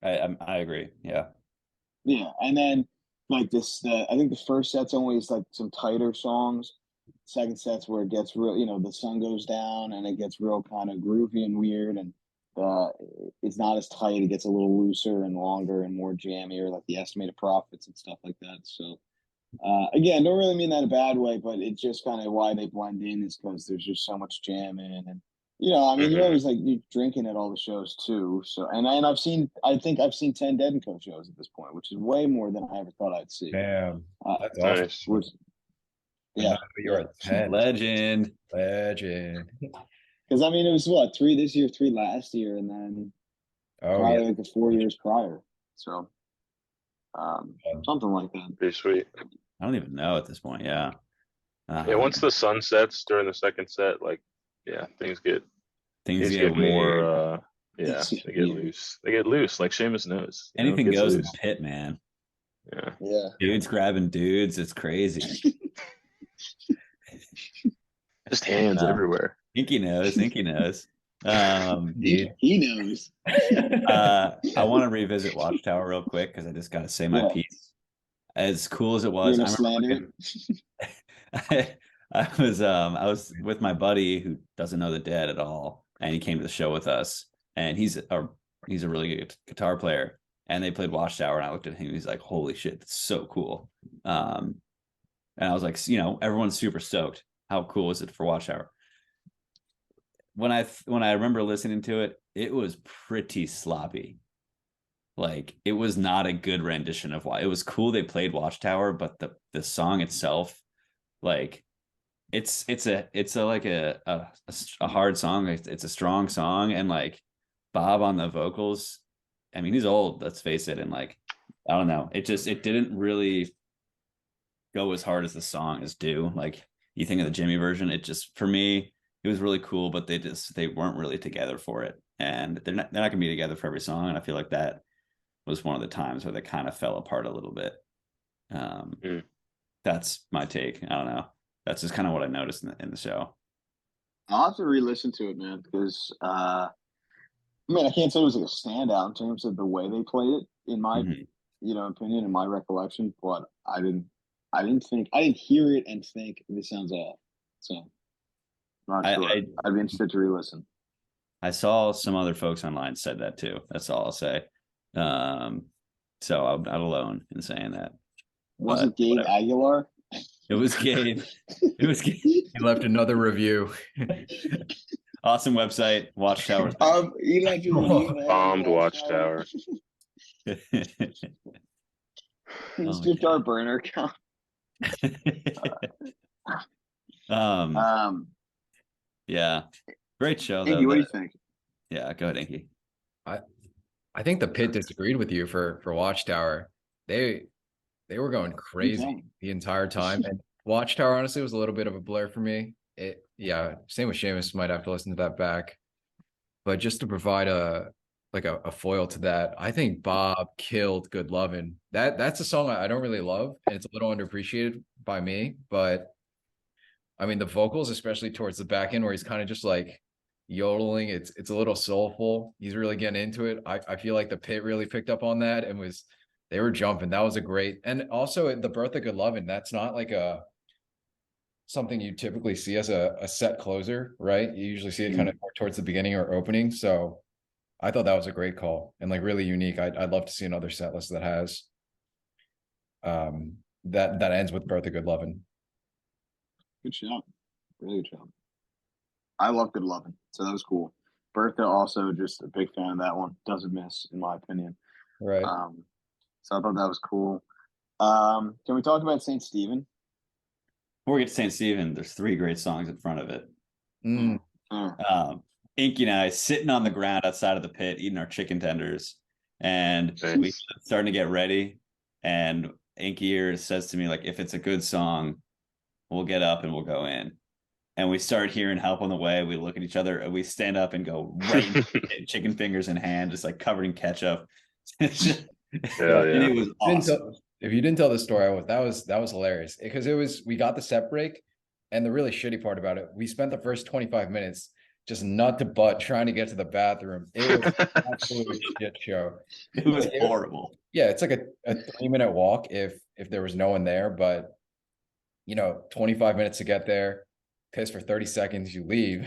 Speaker 1: I agree. Yeah,
Speaker 4: and then like I think the first set's always like some tighter songs. Second set's where it gets real, you know, the sun goes down and it gets real kind of groovy and weird, and it's not as tight. It gets a little looser and longer and more jammier, like the Estimated Prophets and stuff like that. So again, don't really mean that in a bad way, but it's just kind of why they blend in is because there's just so much jamming, and you know, I mean, you always like you drinking at all the shows too. So and I think I've seen 10 Dead & Co. shows at this point, which is way more than I ever thought I'd see.
Speaker 2: Damn, that's awesome.
Speaker 1: You're a 10. Legend.
Speaker 4: Because I mean, it was what, 3 this year, 3 last year, and then probably like the 4 years prior. So something like that.
Speaker 3: Pretty sweet.
Speaker 1: I don't even know at this point. Yeah.
Speaker 3: Once the sun sets during the second set, like things get more. They get loose. They get loose, like Seamus knows.
Speaker 1: Anything goes in the pit, man.
Speaker 3: Yeah.
Speaker 1: Dudes grabbing dudes. It's crazy.
Speaker 3: Just hands everywhere.
Speaker 1: Inky knows.
Speaker 4: Dude. He knows.
Speaker 1: I want to revisit Watchtower real quick because I just got to say my piece. As cool as it was, I was with my buddy who doesn't know the Dead at all, and he came to the show with us, and he's a really good guitar player. and they played Watchtower, and I looked at him, he's like, holy shit, that's so cool. And I was like, you know, everyone's super stoked. How cool is it for Watchtower? When I remember listening to it, it was pretty sloppy. Like, it was not a good rendition of why. It was cool they played Watchtower, but the song itself, like, it's a hard song. It's a strong song, and like Bob on the vocals, I mean, he's old, let's face it, and like, I don't know, it didn't really go as hard as the song is due. Like, you think of the Jimmy version, it just, for me, it was really cool, but they weren't really together for it, and they're not gonna be together for every song, and I feel like that was one of the times where they kind of fell apart a little bit. That's my take. I don't know. That's just kind of what I noticed in the show.
Speaker 4: I'll have to re-listen to it, man, because I mean, I can't say it was like a standout in terms of the way they played it, in my opinion, in my recollection. But I didn't hear it and think this sounds off. So I'm not sure. I'd be interested to re-listen.
Speaker 1: I saw some other folks online said that too. That's all I'll say. So I'm not alone in saying that.
Speaker 4: Wasn't Gabe Aguilar?
Speaker 1: It was Gabe. It was Gabe.
Speaker 2: He left another review.
Speaker 1: Awesome website, Watchtower.
Speaker 4: He left a review.
Speaker 3: Bombed Watchtower.
Speaker 4: He skipped our burner account.
Speaker 1: Yeah, great show.
Speaker 4: Inky, what do you think?
Speaker 1: Yeah, go ahead, Inky.
Speaker 2: I think the pit disagreed with you for Watchtower. They were going crazy the entire time, and Watchtower honestly was a little bit of a blur for me. Same with Seamus. Might have to listen to that back, but just to provide a foil to that, I think Bob killed Good Lovin'. That's a song I don't really love, and it's a little underappreciated by me. But I mean, the vocals, especially towards the back end, where he's kind of just like yodeling, it's a little soulful. He's really getting into it. I feel like the pit really picked up on that and they were jumping. That was a great, and also the Birth of Good Lovin', that's not like something you typically see as a set closer, right? You usually see it kind of more towards the beginning or opening. So I thought that was a great call and like really unique. I'd love to see another set list that has that ends with Birth of Good Lovin'.
Speaker 4: Good shout. Really good shout. I love Good Lovin', so that was cool. Bertha also just a big fan of that one. Doesn't miss, in my opinion.
Speaker 2: Right.
Speaker 4: So I thought that was cool. Can we talk about St. Stephen?
Speaker 1: Before we get to St. Stephen, there's 3 great songs in front of it. Inky and I sitting on the ground outside of the pit eating our chicken tenders, and we starting to get ready. And Inky here says to me, like, if it's a good song, we'll get up and we'll go in. And we start hearing Help on the Way. We look at each other and we stand up and go right into chicken fingers in hand, just like covered in ketchup. And it was awesome.
Speaker 2: If you didn't tell the story, that was hilarious, because we got the set break, and the really shitty part about it, we spent the first 25 minutes just nut to butt trying to get to the bathroom. It was an absolute shit show.
Speaker 1: It was horrible.
Speaker 2: Yeah, it's like a 3-minute walk if there was no one there, but 25 minutes to get there, piss for 30 seconds, you leave,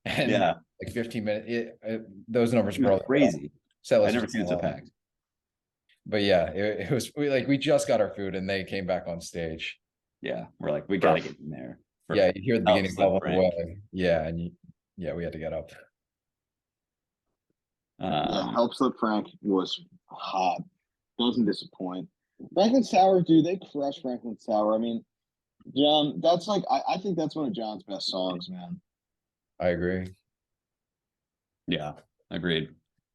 Speaker 2: and like 15 minutes. Those numbers were
Speaker 1: crazy.
Speaker 2: So
Speaker 1: I never seen it so packed.
Speaker 2: But yeah, it was we just got our food and they came back on stage.
Speaker 1: Yeah, we're like, we gotta get in there.
Speaker 2: Yeah, you hear the beginning of the way. Yeah, and we had to get up.
Speaker 4: Help Slip Frank was hot. Doesn't disappoint. Franklin's Tower, dude, they crushed Franklin's Tower. I mean, John, that's like I think that's one of John's best songs, man.
Speaker 2: I agree.
Speaker 1: Yeah, agreed.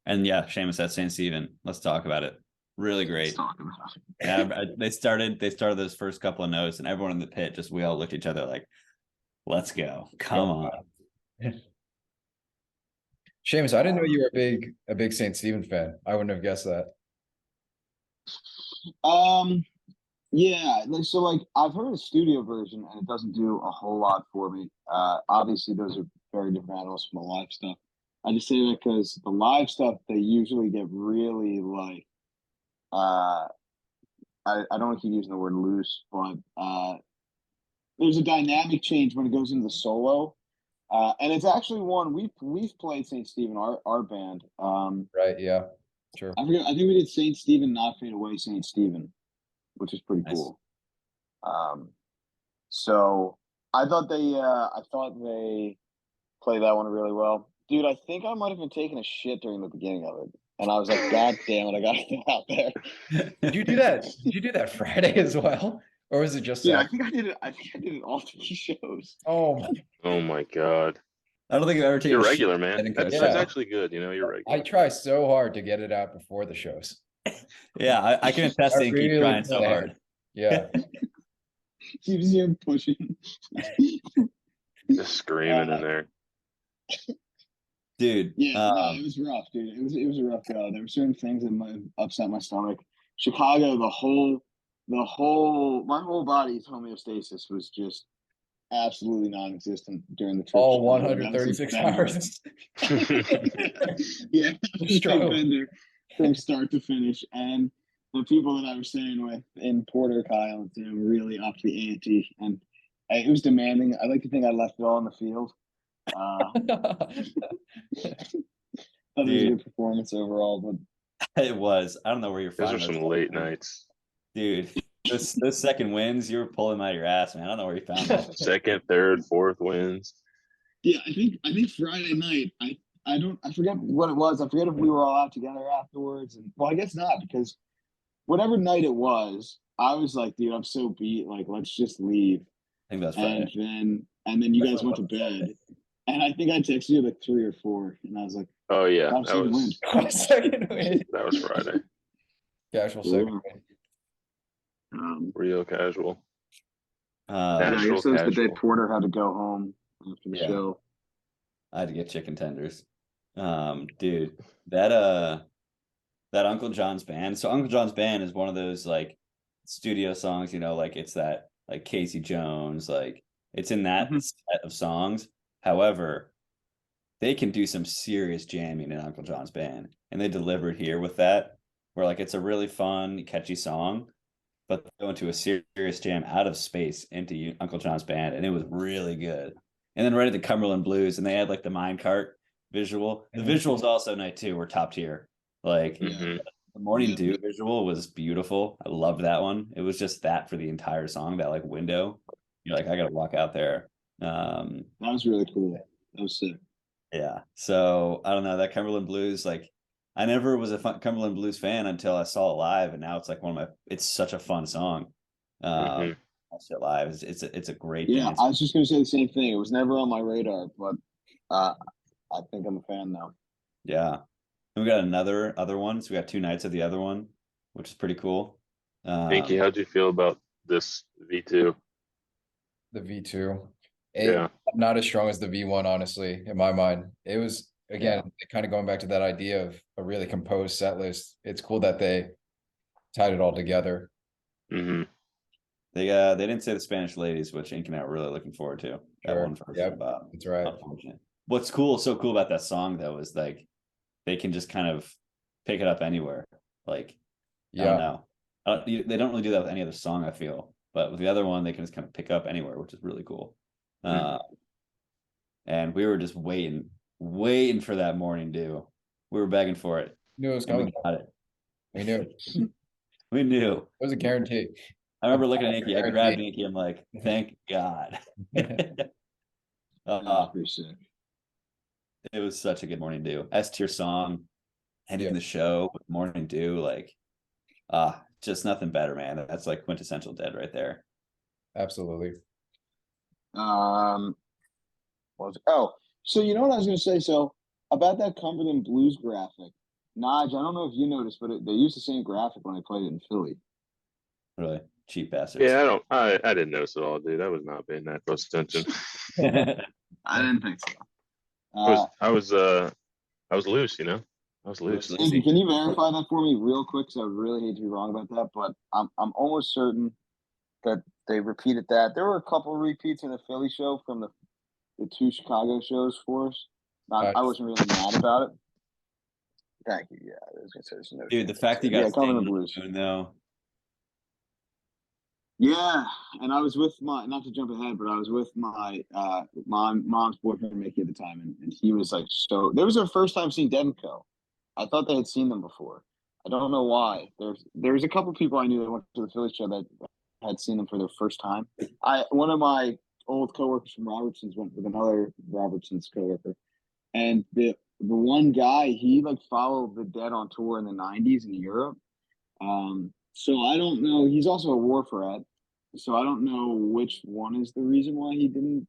Speaker 1: And yeah, Seamus at St. Stephen. Let's talk about it. Really great.
Speaker 4: Let's talk about it.
Speaker 1: Yeah, they started those first couple of notes, and everyone in the pit we all looked at each other like, let's go. Come on.
Speaker 2: Seamus, I didn't know you were a big St. Stephen fan. I wouldn't have guessed that.
Speaker 4: Yeah, so like I've heard a studio version and it doesn't do a whole lot for me. Obviously those are very different animals from the live stuff. I just say that because the live stuff, they usually get really like I don't want to keep using the word loose, but there's a dynamic change when it goes into the solo. And it's actually one we've played St. Stephen, our band.
Speaker 2: Right, yeah. Sure.
Speaker 4: I forget. I think we did Saint Stephen, Not Fade Away, Saint Stephen, which is pretty
Speaker 1: Nice.
Speaker 4: cool. So I thought they played that one really well. Dude, I think I might have been taking a shit during the beginning of it. And I was like, God damn it, I gotta get out there.
Speaker 2: Did you do that? Did you do that Friday as well? Or was it just
Speaker 4: Yeah, I
Speaker 2: Saturday?
Speaker 4: think I did it all 3 shows.
Speaker 3: Oh my God.
Speaker 1: I don't think I've ever taken
Speaker 3: You're
Speaker 1: a
Speaker 3: regular,
Speaker 1: shit.
Speaker 3: man. That's
Speaker 2: Yeah.
Speaker 3: actually good. You're regular.
Speaker 2: I try so hard to get it out before the shows.
Speaker 1: Yeah, I can attest to you keep
Speaker 2: really
Speaker 1: trying so
Speaker 2: plan
Speaker 1: hard.
Speaker 2: ahead. Yeah.
Speaker 4: Keeps you pushing.
Speaker 3: Just screaming in there.
Speaker 1: Dude.
Speaker 4: Yeah, no, it was rough, dude. It was a rough go. There were certain things that might have upset my stomach. Chicago, my whole body's homeostasis was just absolutely non-existent during the trip.
Speaker 2: All
Speaker 4: Chicago. That was a
Speaker 2: 136
Speaker 4: bender.
Speaker 2: hours.
Speaker 4: Yeah, that was a
Speaker 2: Struggle.
Speaker 4: bender from start to finish. And the people that I was staying with in Porter, Kyle, really upped the ante, and it was demanding. I like to think I left it all in the field. Thought it was a good performance overall, but
Speaker 1: It was. I don't know where you're
Speaker 3: Those
Speaker 1: finding
Speaker 3: are some late nights.
Speaker 1: Dude. Those second wins, you were pulling them out of your ass, man. I don't know where you found them.
Speaker 3: Second, third, fourth wins.
Speaker 4: Yeah, I think Friday night. I forget what it was. I forget if we were all out together afterwards. And well, I guess not, because whatever night it was, I was like, dude, I'm so beat. Like, let's just leave.
Speaker 1: I think that's Friday.
Speaker 4: And then you guys went to bed. And I think I texted you like 3 or 4, and I was like,
Speaker 3: oh yeah, that was
Speaker 2: second win.
Speaker 3: That was Friday.
Speaker 2: Casual second win.
Speaker 3: Real casual.
Speaker 4: I guess it was the day Porter had to go home after the show.
Speaker 1: I had to get chicken tenders. Dude, that Uncle John's Band. So Uncle John's Band is one of those like studio songs, like it's that like Casey Jones, like it's in that set of songs. However, they can do some serious jamming in Uncle John's Band, and they delivered here with that, where like it's a really fun, catchy song, but they go into a serious jam out of space into Uncle John's Band, and it was really good. And then right at the Cumberland Blues, and they had like the minecart visual. The visuals also night too were top tier. Like the Morning Dew visual was beautiful. I loved that one. It was just that for the entire song, that like window. You're like, I gotta walk out there.
Speaker 4: That was really cool. That was sick.
Speaker 1: Yeah. So I don't know, that Cumberland Blues, like I never was a Cumberland Blues fan until I saw it live, and now it's like it's such a fun song. I saw it live. It's a great dance.
Speaker 4: I was just gonna say the same thing. It was never on my radar, but I think I'm a fan now.
Speaker 1: Yeah. And we got other one. So we got 2 nights of the other one, which is pretty cool.
Speaker 3: Pinky, how'd you feel about this V2?
Speaker 2: The V2. Not as strong as the V1, honestly, in my mind. It was, again, kind of going back to that idea of a really composed set list. It's cool that they tied it all together.
Speaker 1: They didn't say the Spanish Ladies, which Ink and I were really looking forward to. That one first.
Speaker 2: That's right.
Speaker 1: What's so cool about that song though is like they can just kind of pick it up anywhere. Like I don't know. They don't really do that with any other song, I feel. But with the other one, they can just kind of pick up anywhere, which is really cool. And we were just waiting for that Morning Dew. We were begging for it.
Speaker 2: Knew it was coming.
Speaker 1: We got it.
Speaker 2: We knew.
Speaker 1: We knew.
Speaker 2: It was a guarantee.
Speaker 1: I remember looking at Inky. I grabbed Inky. I'm like, thank God.
Speaker 4: That was pretty sick.
Speaker 1: It was such a good Morning Dew. S-tier song, ending the show with Morning Dew, like, just nothing better, man. That's like quintessential Dead right there.
Speaker 2: Absolutely.
Speaker 4: So you know what I was going to say? So about that Cumberland Blues graphic, Nige, I don't know if you noticed, but they used the same graphic when I played it in Philly.
Speaker 1: Really? Cheap bastards.
Speaker 3: Yeah, I didn't notice at all, dude. I was not paying that close attention.
Speaker 4: I didn't think so.
Speaker 3: I was loose, I was loose.
Speaker 4: Can you verify that for me real quick? Because I would really hate to be wrong about that, but I'm almost certain that they repeated that. There were a couple of repeats in the Philly show from the 2 Chicago shows for us. I wasn't really mad about it. Thank you. Yeah, I was gonna say there's no.
Speaker 1: Dude, the fact that you got
Speaker 4: Cumberland Blues.
Speaker 1: though.
Speaker 4: Yeah, and I was with not to jump ahead, but I was with my mom's boyfriend Mickey at the time, and he was like, so there was our first time seeing Dead & Co. I thought they had seen them before. I don't know why. There's a couple people I knew that went to the Phillies show that had seen them for their first time. One of my old coworkers from Robertson's went with another Robertson's coworker, and the one guy, he like followed the Dead on tour in the '90s in Europe. So I don't know. He's also a war rat, so I don't know which one is the reason why he didn't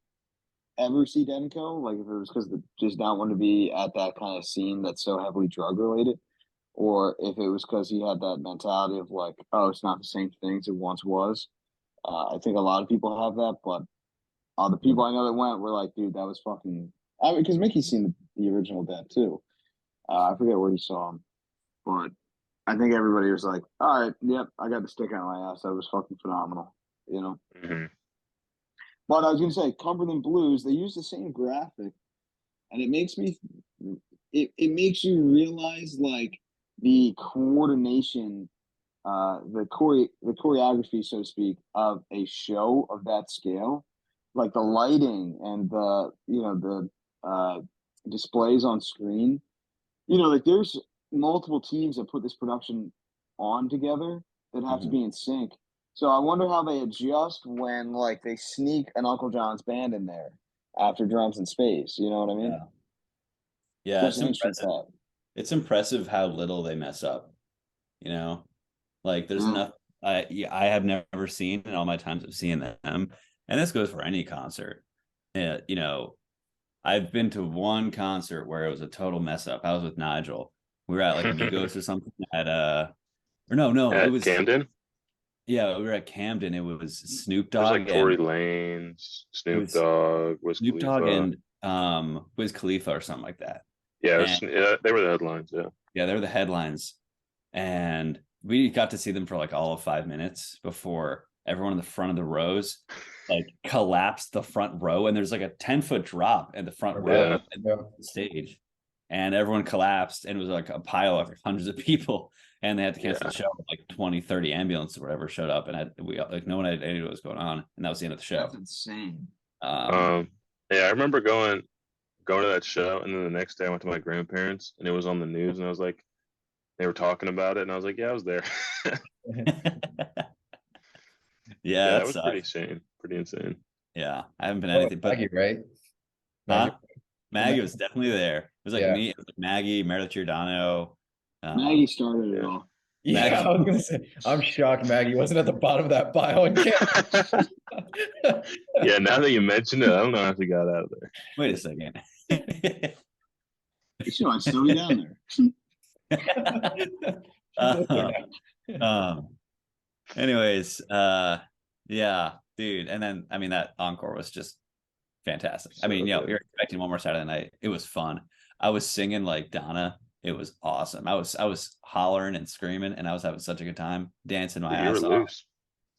Speaker 4: ever see Dead and Co. Like if it was because they just not want to be at that kind of scene that's so heavily drug related, or if it was because he had that mentality of like, oh, it's not the same thing as it once was. I think a lot of people have that, but the people I know that went were like, dude, that was fucking. Because Mickey's seen the original Dead too. I forget where he saw him, but I think everybody was like, all right, yep, I got the stick out of my ass. That was fucking phenomenal, you know?
Speaker 3: Mm-hmm.
Speaker 4: But I was going to say, Cumberland Blues, they use the same graphic, and it makes me, it makes you realize, like, the coordination, the choreography, so to speak, of a show of that scale. Like the lighting and the displays on screen. Like there's multiple teams that put this production on together that have to be in sync. So I wonder how they adjust when like they sneak an Uncle John's band in there after drums and space. You know what I mean?
Speaker 1: Yeah, it's impressive. It's impressive how little they mess up. Like there's enough. I have never seen in all my times of seeing them, and this goes for any concert. I've been to one concert where it was a total mess up. I was with Nigel. We were at like Amigos or something at or no,
Speaker 3: at
Speaker 1: it was
Speaker 3: Camden.
Speaker 1: Yeah, we were at Camden. It was Snoop
Speaker 3: There's
Speaker 1: Dogg
Speaker 3: like Tory Lanez, Snoop Dogg, Wiz
Speaker 1: Snoop
Speaker 3: Khalifa.
Speaker 1: Dogg and Wiz Khalifa or something like that.
Speaker 3: Yeah, they were the headlines.
Speaker 1: Yeah, they were the headlines, and we got to see them for like all of 5 minutes before everyone in the front of the rows like collapsed the front row, and there's like a 10-foot drop in the front row at the stage, and everyone collapsed, and it was like a pile of hundreds of people, and they had to cancel the show. Like 20-30 ambulance or whatever showed up, and no one had any idea what was going on, and that was the end of the show.
Speaker 4: That's insane.
Speaker 3: Yeah, I remember going to that show, and then the next day I went to my grandparents, and it was on the news, and I was like, they were talking about it, and I was like, yeah, I was there.
Speaker 1: Yeah,
Speaker 3: that was pretty insane.
Speaker 1: Yeah, I haven't been anything but
Speaker 2: Maggie, right?
Speaker 1: Maggie was definitely there. It was like me, Maggie, Meredith Giordano.
Speaker 4: Maggie started it all.
Speaker 2: Yeah, I was gonna say, I'm shocked Maggie wasn't at the bottom of that pile.
Speaker 3: Yeah, now that you mention it, I don't know how she got out of there.
Speaker 1: Wait a second.
Speaker 4: Sure, I'd still be down
Speaker 1: there. Anyways, yeah, dude. And then I mean that encore was just fantastic. I mean, you're expecting one more Saturday night. It was fun. I was singing like Donna. It was awesome. I was hollering and screaming, and I was having such a good time dancing my ass off.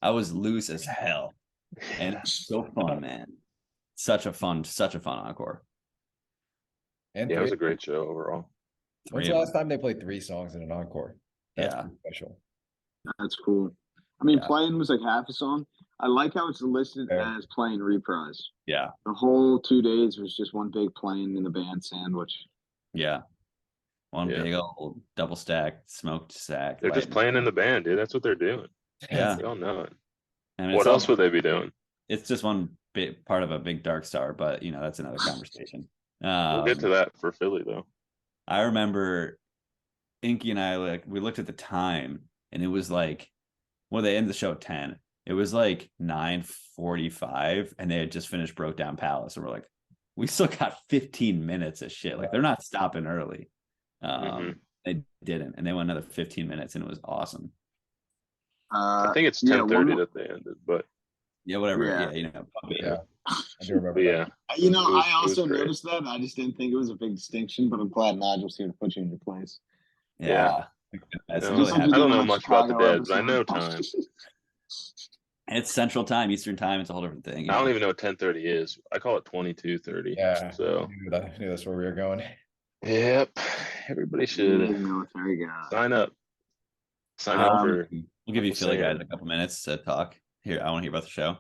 Speaker 1: I was loose as hell, and so fun, man. Such a fun encore.
Speaker 3: And it was a great show overall.
Speaker 2: When's the last time they played 3 songs in an encore? That's special.
Speaker 4: That's cool. I mean, playing was like half a song. I like how it's listed as playing reprise.
Speaker 1: Yeah.
Speaker 4: The whole 2 days was just one big playing in the band sandwich.
Speaker 1: Yeah. One big old double stack, smoked stack.
Speaker 3: They're just playing in the band, dude. That's what they're doing.
Speaker 1: Yeah.
Speaker 3: We all know it.
Speaker 1: And
Speaker 3: what else would they be doing?
Speaker 1: It's just one bit part of a big dark star, but that's another conversation.
Speaker 3: We'll get to that for Philly though.
Speaker 1: I remember Inky and I we looked at the time, and it was like, they ended the show at 10. It was like 9:45, and they had just finished Broke Down Palace, and we're like, we still got 15 minutes of shit. Like they're not stopping early. They didn't, and they went another 15 minutes, and it was awesome.
Speaker 3: I think it's 10:30 that they ended, but
Speaker 1: whatever.
Speaker 2: I do remember.
Speaker 3: Yeah,
Speaker 4: I also noticed that. I just didn't think it was a big distinction, but I'm glad Nigel's here to put you in your place.
Speaker 3: Yeah. I don't know much about the Dead, but I know time.
Speaker 1: It's Central Time, Eastern Time. It's a whole different thing.
Speaker 3: I don't even know what 10:30 is. I call it 22:30.
Speaker 2: Yeah.
Speaker 3: So
Speaker 2: I knew that's where we were going.
Speaker 3: Yep. Everybody should sign up. Sign up for.
Speaker 1: We'll give you Philly guys a couple minutes to talk. Here, I want to hear about the show.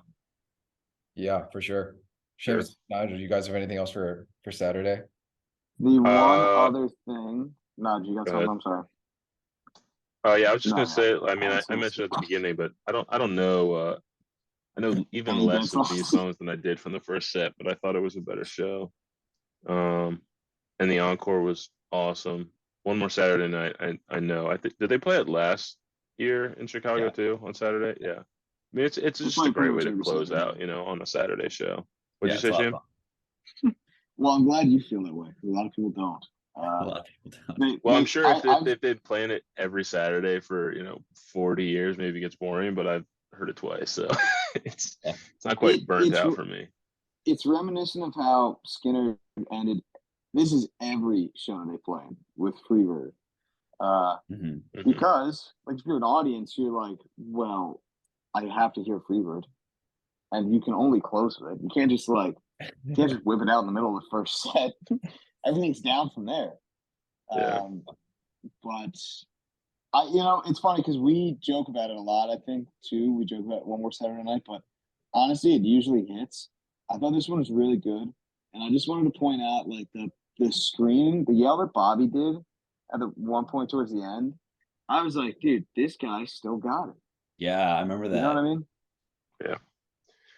Speaker 2: Yeah, for sure. Seamus, Nigel, you guys have anything else for Saturday?
Speaker 4: The one other thing No, you got something? I'm sorry.
Speaker 3: Oh yeah, I was just gonna
Speaker 4: No,
Speaker 3: say. I mean, I
Speaker 4: nonsense.
Speaker 3: mentioned at the beginning, but I don't know. I know even
Speaker 4: Any
Speaker 3: less
Speaker 4: dance
Speaker 3: of these
Speaker 4: songs?
Speaker 3: songs than I did from the first set, but I thought it was a better show. And the encore was awesome. One More Saturday Night. I know. I think did they play it last year in Chicago too on Saturday? Yeah. I mean, it's
Speaker 4: We're
Speaker 3: just a
Speaker 4: playing pretty
Speaker 3: great way
Speaker 4: much
Speaker 3: to
Speaker 4: every
Speaker 3: close
Speaker 4: Saturday.
Speaker 3: out, on a Saturday show. What'd
Speaker 1: Yeah,
Speaker 3: you say,
Speaker 1: it's a lot of
Speaker 3: Jim?
Speaker 1: fun.
Speaker 4: Well, I'm glad you feel that way. 'Cause a lot of people don't.
Speaker 1: A lot of people don't.
Speaker 3: Well, I'm sure if they've been playing it every Saturday for 40 years, maybe it gets boring. But I've heard it twice, so it's not quite burnt out for me.
Speaker 4: It's reminiscent of how Skinner ended. This is every show they play with Freebird. Because like if you're an audience, you're like, well, I have to hear Freebird, and you can only close with it. You can't just whip it out in the middle of the first set. Everything's down from there.
Speaker 3: Yeah.
Speaker 4: But it's funny because we joke about it a lot. I think too. We joke about One More Saturday Night, but honestly, it usually hits. I thought this one was really good, and I just wanted to point out like the scream, the yell that Bobby did at the one point towards the end. I was like, dude, this guy still got it.
Speaker 1: Yeah, I remember that.
Speaker 4: You know what I mean?
Speaker 3: Yeah.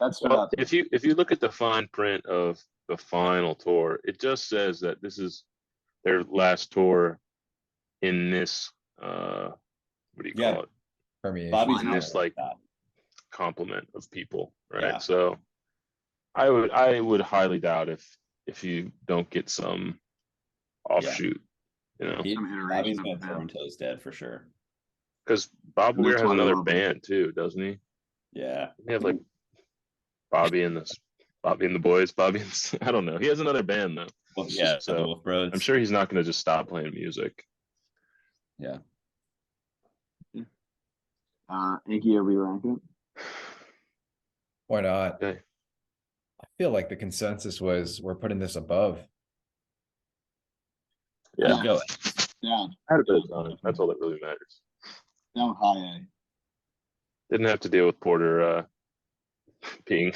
Speaker 4: That's
Speaker 3: if you look at the fine print of the final tour, it just says that this is their last tour in this what do you call it?
Speaker 2: Permeation.
Speaker 1: Bobby's
Speaker 3: in this like complement of people, right?
Speaker 1: Yeah.
Speaker 3: So I would highly doubt if you don't get some offshoot,
Speaker 1: Bobby's gonna tour until he's dead for sure.
Speaker 3: Because Bob Weir has another band too, doesn't he?
Speaker 1: Yeah.
Speaker 3: He have like Bobby and the Boys, I don't know. He has another band though.
Speaker 1: Well, yeah, so the Wolf Bros.
Speaker 3: I'm sure he's not going to just stop playing music.
Speaker 1: Yeah.
Speaker 4: Inky, are we ranking it?
Speaker 2: Why not?
Speaker 3: Okay.
Speaker 2: I feel like the consensus was we're putting this above.
Speaker 3: Yeah.
Speaker 4: Go. Yeah.
Speaker 3: I had a bit of time. That's all that really matters.
Speaker 4: Down high A.
Speaker 3: Didn't have to deal with Porter being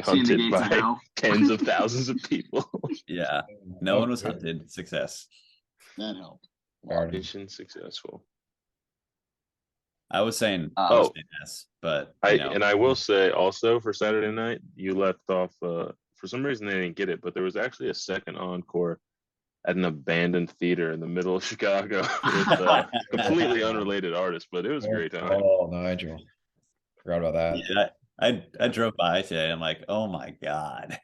Speaker 3: hunted by tens of thousands of people.
Speaker 1: Yeah. No one was hunted. Success.
Speaker 4: That helped.
Speaker 3: Mission successful.
Speaker 1: I was saying yes, but
Speaker 3: I will say also for Saturday night, you left off for some reason they didn't get it, but there was actually a second encore at an abandoned theater in the middle of Chicago with completely unrelated artists, but it was a great time.
Speaker 2: Oh, Nigel. Forgot about that.
Speaker 1: Yeah, I drove by today. I'm like, oh my God.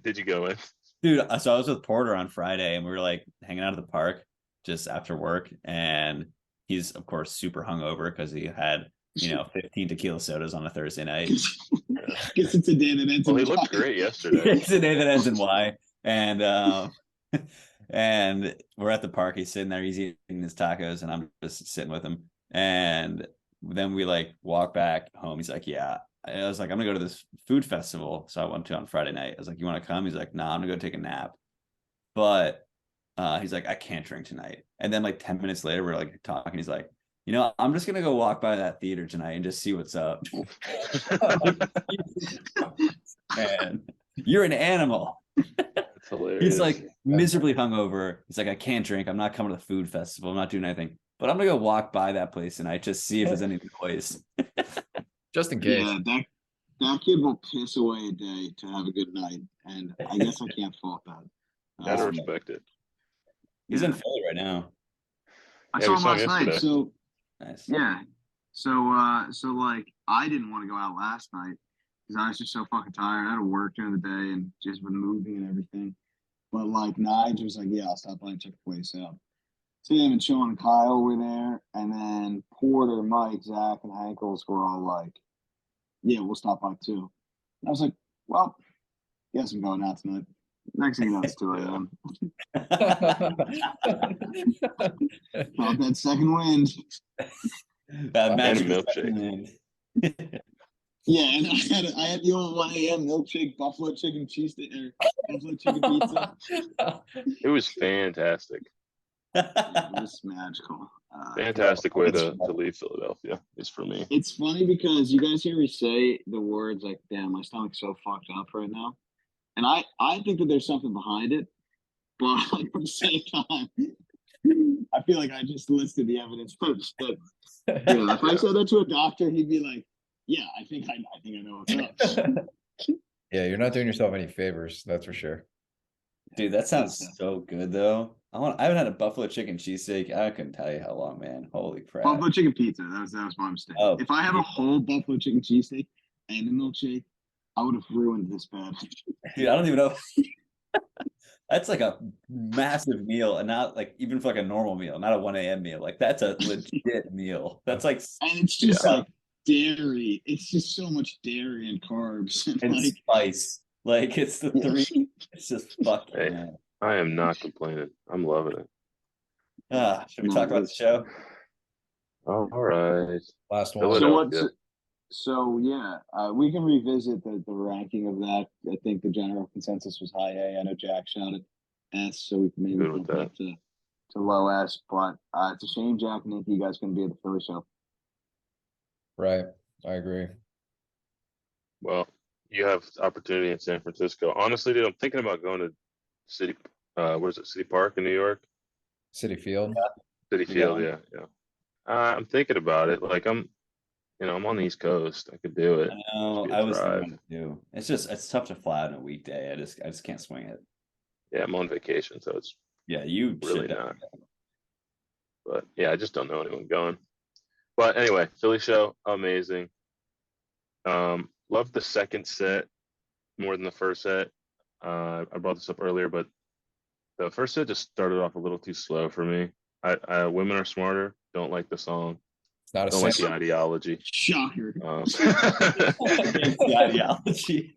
Speaker 3: Did you go in?
Speaker 1: Dude, so I was with Porter on Friday and we were like hanging out at the park just after work. And he's, of course, super hungover because he had, 15 tequila sodas on a Thursday night.
Speaker 4: Guess it's a day that ends in
Speaker 3: he looked great yesterday.
Speaker 1: It's a day that ends in Y. And and we're at the park. He's sitting there, he's eating his tacos, and I'm just sitting with him. And then we walk back home. He's like, yeah. I was like, I'm gonna go to this food festival. So I went to on Friday night. I was like, you want to come? He's like, nah, I'm gonna go take a nap. But he's like, I can't drink tonight. And then 10 minutes later, we're talking. He's like, I'm just gonna go walk by that theater tonight and just see what's up. Man, you're an animal.
Speaker 3: That's hilarious.
Speaker 1: He's like miserably hungover. He's like, I can't drink. I'm not coming to the food festival. I'm not doing anything. But I'm gonna go walk by that place tonight, just see if there's any noise.
Speaker 2: Just in case.
Speaker 4: Yeah, that kid will piss away a day to have a good night, and I guess I can't fault that.
Speaker 3: Gotta respect it.
Speaker 1: He's in Philly right now.
Speaker 4: I saw him last night. So
Speaker 1: nice.
Speaker 4: Yeah. So I didn't want to go out last night because I was just so fucking tired. I had to work during the day and just with moving and everything. But Nigel was like, yeah, I'll stop by and check the place out. Tim and Sean and Kyle were there, and then Porter, Mike, Zach, and Hankles were all like, yeah, we'll stop by too. And I was like, well, guess I'm going out tonight. Next thing you know, it's 2 a.m. Felt that second wind.
Speaker 1: That magic
Speaker 3: milkshake.
Speaker 4: Yeah, and I had the old 1 a.m. milkshake, buffalo chicken cheese or buffalo chicken pizza.
Speaker 3: It was fantastic.
Speaker 4: Yeah, it was magical.
Speaker 3: Fantastic way to leave Philadelphia is for me.
Speaker 4: It's funny because you guys hear me say the words like, damn, my stomach's so fucked up right now. And I think that there's something behind it. But at the same time, I feel like I just listed the evidence first. But if I said that to a doctor, he'd be like, "Yeah, I think I know what's up."
Speaker 2: Yeah, you're not doing yourself any favors, that's for sure.
Speaker 1: Dude, that sounds so good though. I haven't had a buffalo chicken cheesesteak. I couldn't tell you how long, man. Holy crap.
Speaker 4: Buffalo chicken pizza. That was my mistake.
Speaker 1: Oh,
Speaker 4: if I have a whole buffalo chicken cheesesteak and a milkshake, I would have ruined this bad.
Speaker 1: Dude, I don't even know. That's like a massive meal, and not like even for like a normal meal, not a 1 a.m. meal. Like that's a legit meal. That's like,
Speaker 4: and it's just like dairy. It's just so much dairy and carbs
Speaker 1: and
Speaker 4: like
Speaker 1: spice. Like it's the three. It's just fucking.
Speaker 3: Hey,
Speaker 1: man.
Speaker 3: I am not complaining. I'm loving it.
Speaker 1: Should we talk about the show?
Speaker 3: All right.
Speaker 2: Last one.
Speaker 4: So we can revisit the ranking of that. I think the general consensus was high A. I know Jack shouted S, so we can maybe move that to low S. But it's a shame Jack and Nicky, you guys couldn't be at the Philly show.
Speaker 2: Right, I agree.
Speaker 3: Well, you have opportunity in San Francisco. Honestly, dude, I'm thinking about going to City. Where's it? City Park in New York.
Speaker 2: City Field.
Speaker 3: City Field, yeah. I'm thinking about it. Like I'm on the East Coast. I could do it.
Speaker 1: I was thinking too. It's tough to fly out on a weekday. I just can't swing it.
Speaker 3: Yeah, I'm on vacation, so it's
Speaker 1: you
Speaker 3: really not. But yeah, I just don't know anyone going. But anyway, Philly show, amazing. Loved the second set more than the first set. I brought this up earlier, but the first set just started off a little too slow for me. Women Are Smarter. Don't like the song.
Speaker 2: It's not a
Speaker 3: don't like the ideology.
Speaker 4: Shocker.
Speaker 1: The ideology.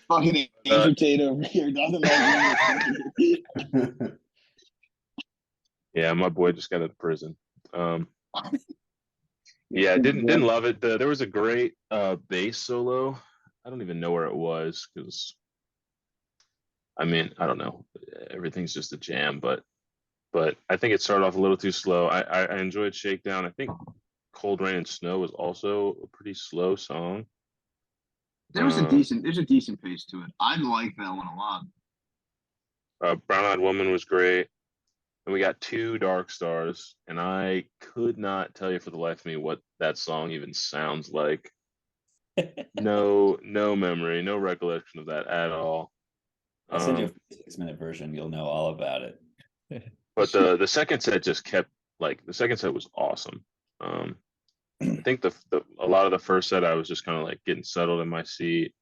Speaker 4: Fucking Andrew Tate over here. Nothing like
Speaker 3: Yeah, my boy just got out of prison. Yeah, didn't love it. There was a great bass solo. I don't even know where it was because, I don't know. Everything's just a jam, but I think it started off a little too slow. I enjoyed Shakedown. I think Cold Rain and Snow was also a pretty slow song.
Speaker 4: There's a decent pace to it. I like that one a lot.
Speaker 3: Brown Eyed Woman was great. And we got 2 Dark Stars, and I could not tell you for the life of me what that song even sounds like. No memory, no recollection of that at all.
Speaker 1: I'll send you a 6-minute version. You'll know all about it.
Speaker 3: But the second set just kept the second set was awesome. I think a lot of the first set I was just kind of like getting settled in my seat,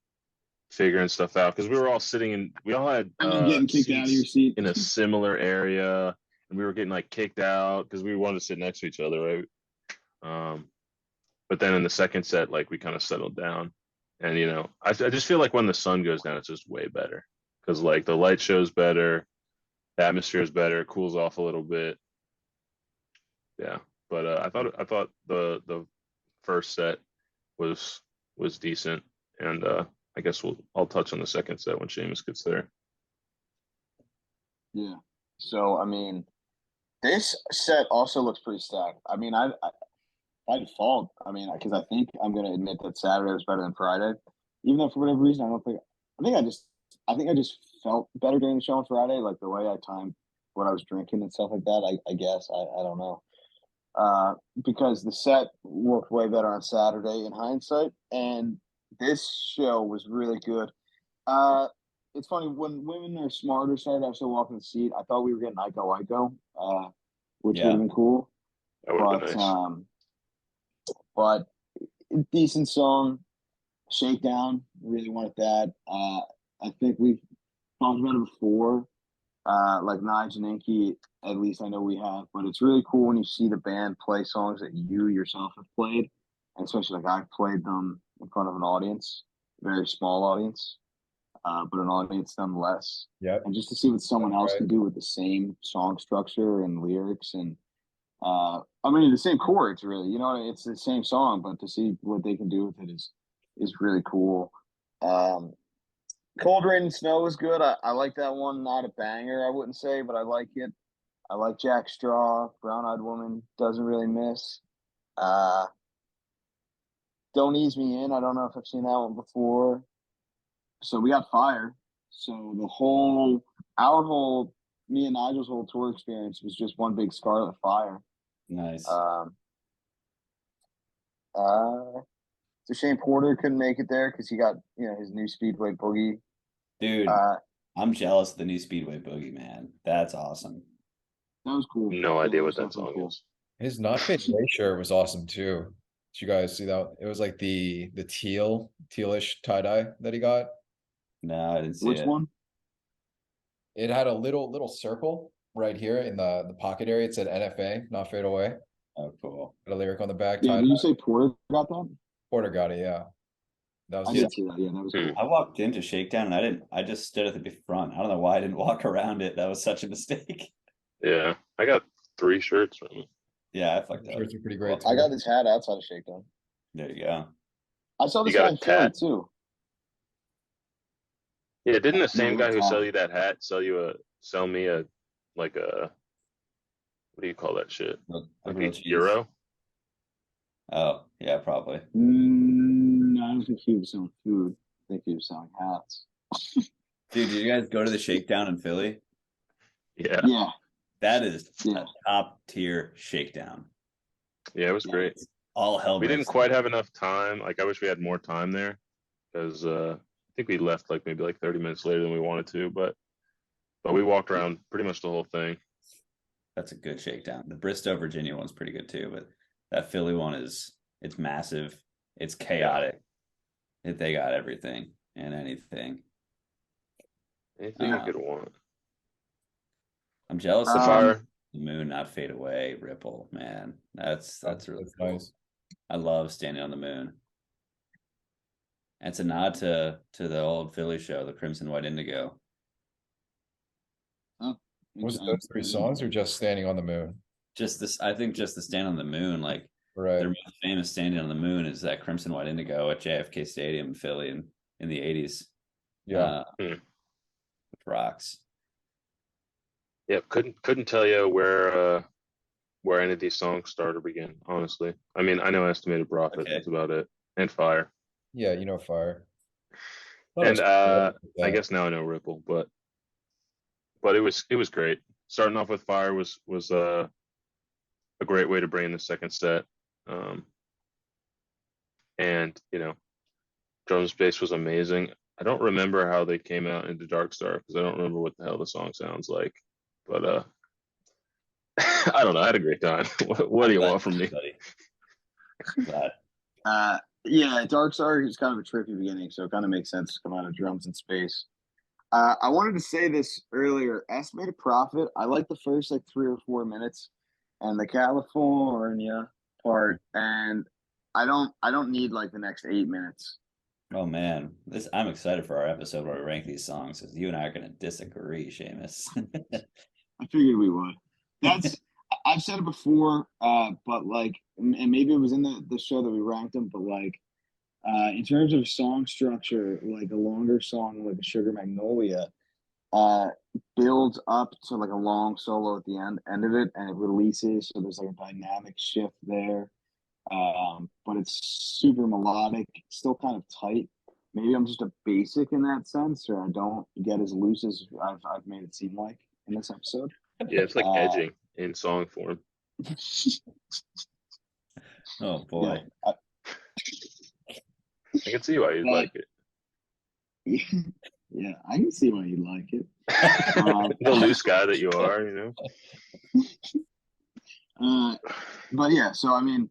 Speaker 3: figuring stuff out because we were all we all had
Speaker 4: getting kicked out of your seat
Speaker 3: in a similar area. And we were getting kicked out because we wanted to sit next to each other, right? But then in the second set, we kind of settled down, and I just feel like when the sun goes down, it's just way better because the light show's better, the atmosphere is better, it cools off a little bit. Yeah, but I thought the first set was decent, and I guess I'll touch on the second set when Seamus gets there.
Speaker 4: Yeah. So this set also looks pretty stacked. I default. Because I think I'm going to admit that Saturday was better than Friday, even though for whatever reason I think I just felt better during the show on Friday, like the way I timed what I was drinking and stuff like that. I guess I don't know, because the set worked way better on Saturday in hindsight, and this show was really good. It's funny when Women Are Smarter started after walking the seat. I thought we were getting Ico, which would have been cool.
Speaker 3: That would have been nice.
Speaker 4: But decent song. Shakedown, really wanted that. I think we've talked about it before. Like Nigel and Inky, at least I know we have. But it's really cool when you see the band play songs that you yourself have played, and especially I've played them in front of an audience, very small audience. But an audience nonetheless.
Speaker 2: Yeah.
Speaker 4: And just to see what someone else can do with the same song structure and lyrics and the same chords really. It's the same song, but to see what they can do with it is really cool. Cold Rain and Snow is good. I like that one. Not a banger, I wouldn't say, but I like it. I like Jack Straw. Brown Eyed Woman doesn't really miss. Don't Ease Me In. I don't know if I've seen that one before. So we got Fire. So our whole me and Nigel's whole tour experience was just one big Scarlet Fire.
Speaker 1: Nice.
Speaker 4: So Shane Porter couldn't make it there because he got his new Speedway Boogie.
Speaker 1: Dude, I'm jealous of the new Speedway Boogie, man. That's awesome.
Speaker 4: That was cool.
Speaker 3: No idea what that song is.
Speaker 2: His Not Fade Away shirt was awesome too. Did you guys see that? It was like the tealish tie-dye that he got.
Speaker 1: No, I didn't see
Speaker 4: Which
Speaker 1: it.
Speaker 4: one?
Speaker 2: It had a little circle right here in the pocket area. It said NFA, Not Fade Away.
Speaker 1: Oh, cool.
Speaker 2: Got a lyric on the back.
Speaker 4: Yeah, did you say Porter got that?
Speaker 2: Porter got it, yeah. That was
Speaker 4: I did see that. Yeah, that was cool.
Speaker 1: I walked into Shakedown and I just stood at the front. I don't know why I didn't walk around it. That was such a mistake.
Speaker 3: Yeah, I got 3 shirts from it.
Speaker 1: Yeah, I fucked up.
Speaker 2: Shirts are pretty great.
Speaker 4: I got this hat outside of Shakedown.
Speaker 1: There you go.
Speaker 4: I saw this
Speaker 3: You got
Speaker 4: guy in
Speaker 3: a
Speaker 4: Philly
Speaker 3: hat?
Speaker 4: too.
Speaker 3: Yeah, didn't the same
Speaker 4: No,
Speaker 3: guy who
Speaker 4: Tom.
Speaker 3: sell you that hat sell me a what do you call that shit?
Speaker 1: A
Speaker 3: Like
Speaker 1: grilled
Speaker 3: a
Speaker 1: cheese.
Speaker 3: euro?
Speaker 1: Oh, yeah, probably.
Speaker 4: No, I don't think he was selling food. I think he was selling hats.
Speaker 1: Dude, did you guys go to the Shakedown in Philly?
Speaker 3: Yeah.
Speaker 4: Yeah.
Speaker 1: That is
Speaker 4: Yeah.
Speaker 1: a top tier Shakedown.
Speaker 3: Yeah, it was great.
Speaker 1: All hell.
Speaker 3: We didn't
Speaker 1: breaks
Speaker 3: quite
Speaker 1: loose.
Speaker 3: have enough time. Like I wish we had more time there because I think we left like maybe like 30 minutes later than we wanted to, but we walked around pretty much the whole thing.
Speaker 1: That's a good Shakedown. The Bristow, Virginia one's pretty good too, but that Philly one it's massive. It's chaotic. They got everything and anything.
Speaker 3: Anything you could want.
Speaker 1: I'm jealous
Speaker 3: The
Speaker 1: of
Speaker 3: fire.
Speaker 1: the moon not fade away, Ripple, man. That's really
Speaker 2: That's
Speaker 1: cool.
Speaker 2: nice.
Speaker 1: I love standing on the moon. And it's a nod to the old Philly show, the Crimson White Indigo.
Speaker 4: Oh,
Speaker 2: Was it those 3 songs or just Standing on the Moon?
Speaker 1: Just this, I think, just the stand on the moon, like
Speaker 2: Right.
Speaker 1: their most famous standing on the moon is that Crimson White Indigo at JFK Stadium in Philly in the 80s.
Speaker 2: Yeah.
Speaker 1: Which rocks.
Speaker 3: Yeah, couldn't tell you where any of these songs start or begin, honestly. I mean, I know Estimated Profit,
Speaker 1: Okay.
Speaker 3: that's about it. And Fire.
Speaker 2: Yeah, Fire.
Speaker 3: And I guess now I know Ripple, but it was great. Starting off with Fire was a great way to bring in the second set. And drums bass was amazing. I don't remember how they came out into Dark Star because I don't remember what the hell the song sounds like. But I don't know. I had a great time. What do you want from me?
Speaker 4: Yeah, Dark Star is kind of a tricky beginning, so it kind of makes sense to come out of drums and space. I wanted to say this earlier. Estimated Profit. I like the first like 3 or 4 minutes, and the California part, and I don't need like the next 8 minutes.
Speaker 1: Oh man, I'm excited for our episode where we rank these songs because you and I are going to disagree, Seamus.
Speaker 4: I figured we would. I've said it before, but like, and maybe it was in the show that we ranked them, but like, in terms of song structure, like a longer song like a Sugar Magnolia, builds up to like a long solo at the end of it, and it releases, so there's like a dynamic shift there. But it's super melodic, still kind of tight. Maybe I'm just a basic in that sense, or I don't get as loose as I've made it seem like in this episode.
Speaker 3: Yeah, it's like edging in song form.
Speaker 1: Oh boy.
Speaker 4: Yeah,
Speaker 3: I can see why you'd like it.
Speaker 4: Yeah, I can see why you like it.
Speaker 3: The loose guy that you are,
Speaker 4: But yeah, so I mean,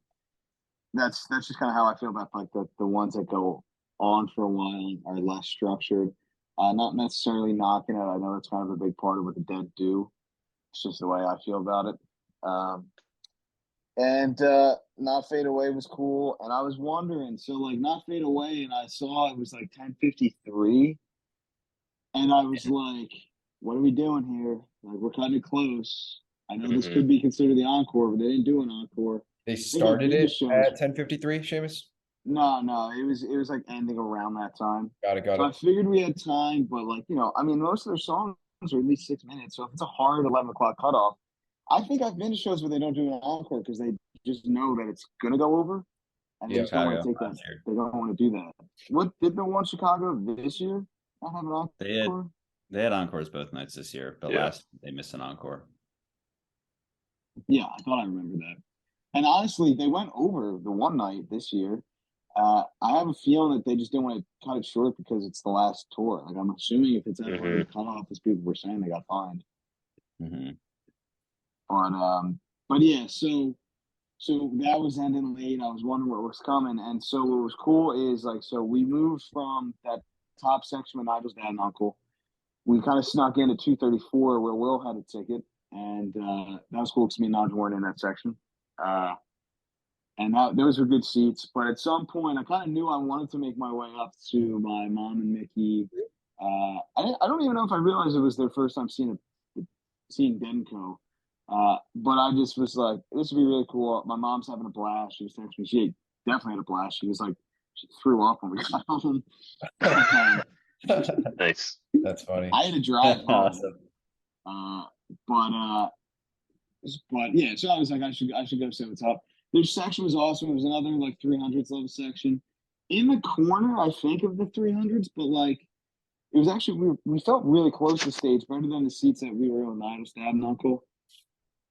Speaker 4: that's just kind of how I feel about like the ones that go on for a while are less structured. Not necessarily knocking it. I know that's kind of a big part of what the Dead do. It's just the way I feel about it. And Not Fade Away was cool. And I was wondering, so like Not Fade Away, and I saw it was like 10:53. And I was like, what are we doing here? Like, we're kind of close. I know this could be considered the encore, but they didn't do an encore.
Speaker 2: They started it at 10:53, Seamus?
Speaker 4: No, it was like ending around that time.
Speaker 2: Got it.
Speaker 4: So I figured we had time, but like, I mean, most of their songs are at least 6 minutes. So if it's a hard 11 o'clock cutoff, I think I've been to shows where they don't do an encore because they just know that it's gonna go over, and they just don't want to take that. They don't want to do that. What did the one Chicago this year not have an encore?
Speaker 1: They had They had encores both nights this year, but last they missed an encore.
Speaker 4: Yeah, I thought I remember that. And honestly, they went over the one night this year. I have a feeling that they just didn't want to cut it short because it's the last tour. Like, I'm assuming if it's ever going to cut off, as people were saying, they got fined.
Speaker 1: Mm-hmm.
Speaker 4: But yeah, so that was ending late. I was wondering what was coming, and so what was cool is like, so we moved from that top section with Nigel's dad and uncle. We kind of snuck into 234 where Will had a ticket, and that was cool because me and Nigel weren't in that section. And those were good seats. But at some point, I kind of knew I wanted to make my way up to my mom and Mickey. I don't even know if I realized it was their first time seeing Denko. But I just was like, this would be really cool. My mom's having a blast. She was texting me. She definitely had a blast. She was like, she threw up when we got home.
Speaker 3: Nice.
Speaker 2: That's funny.
Speaker 4: I had to drive home.
Speaker 1: Awesome.
Speaker 4: But yeah, so I was like, I should go say what's up. Their section was awesome. It was another like 300s level section in the corner, I think, of the 300s, but like it was actually we felt really close to stage, better than the seats that we were on Nigel's dad and uncle.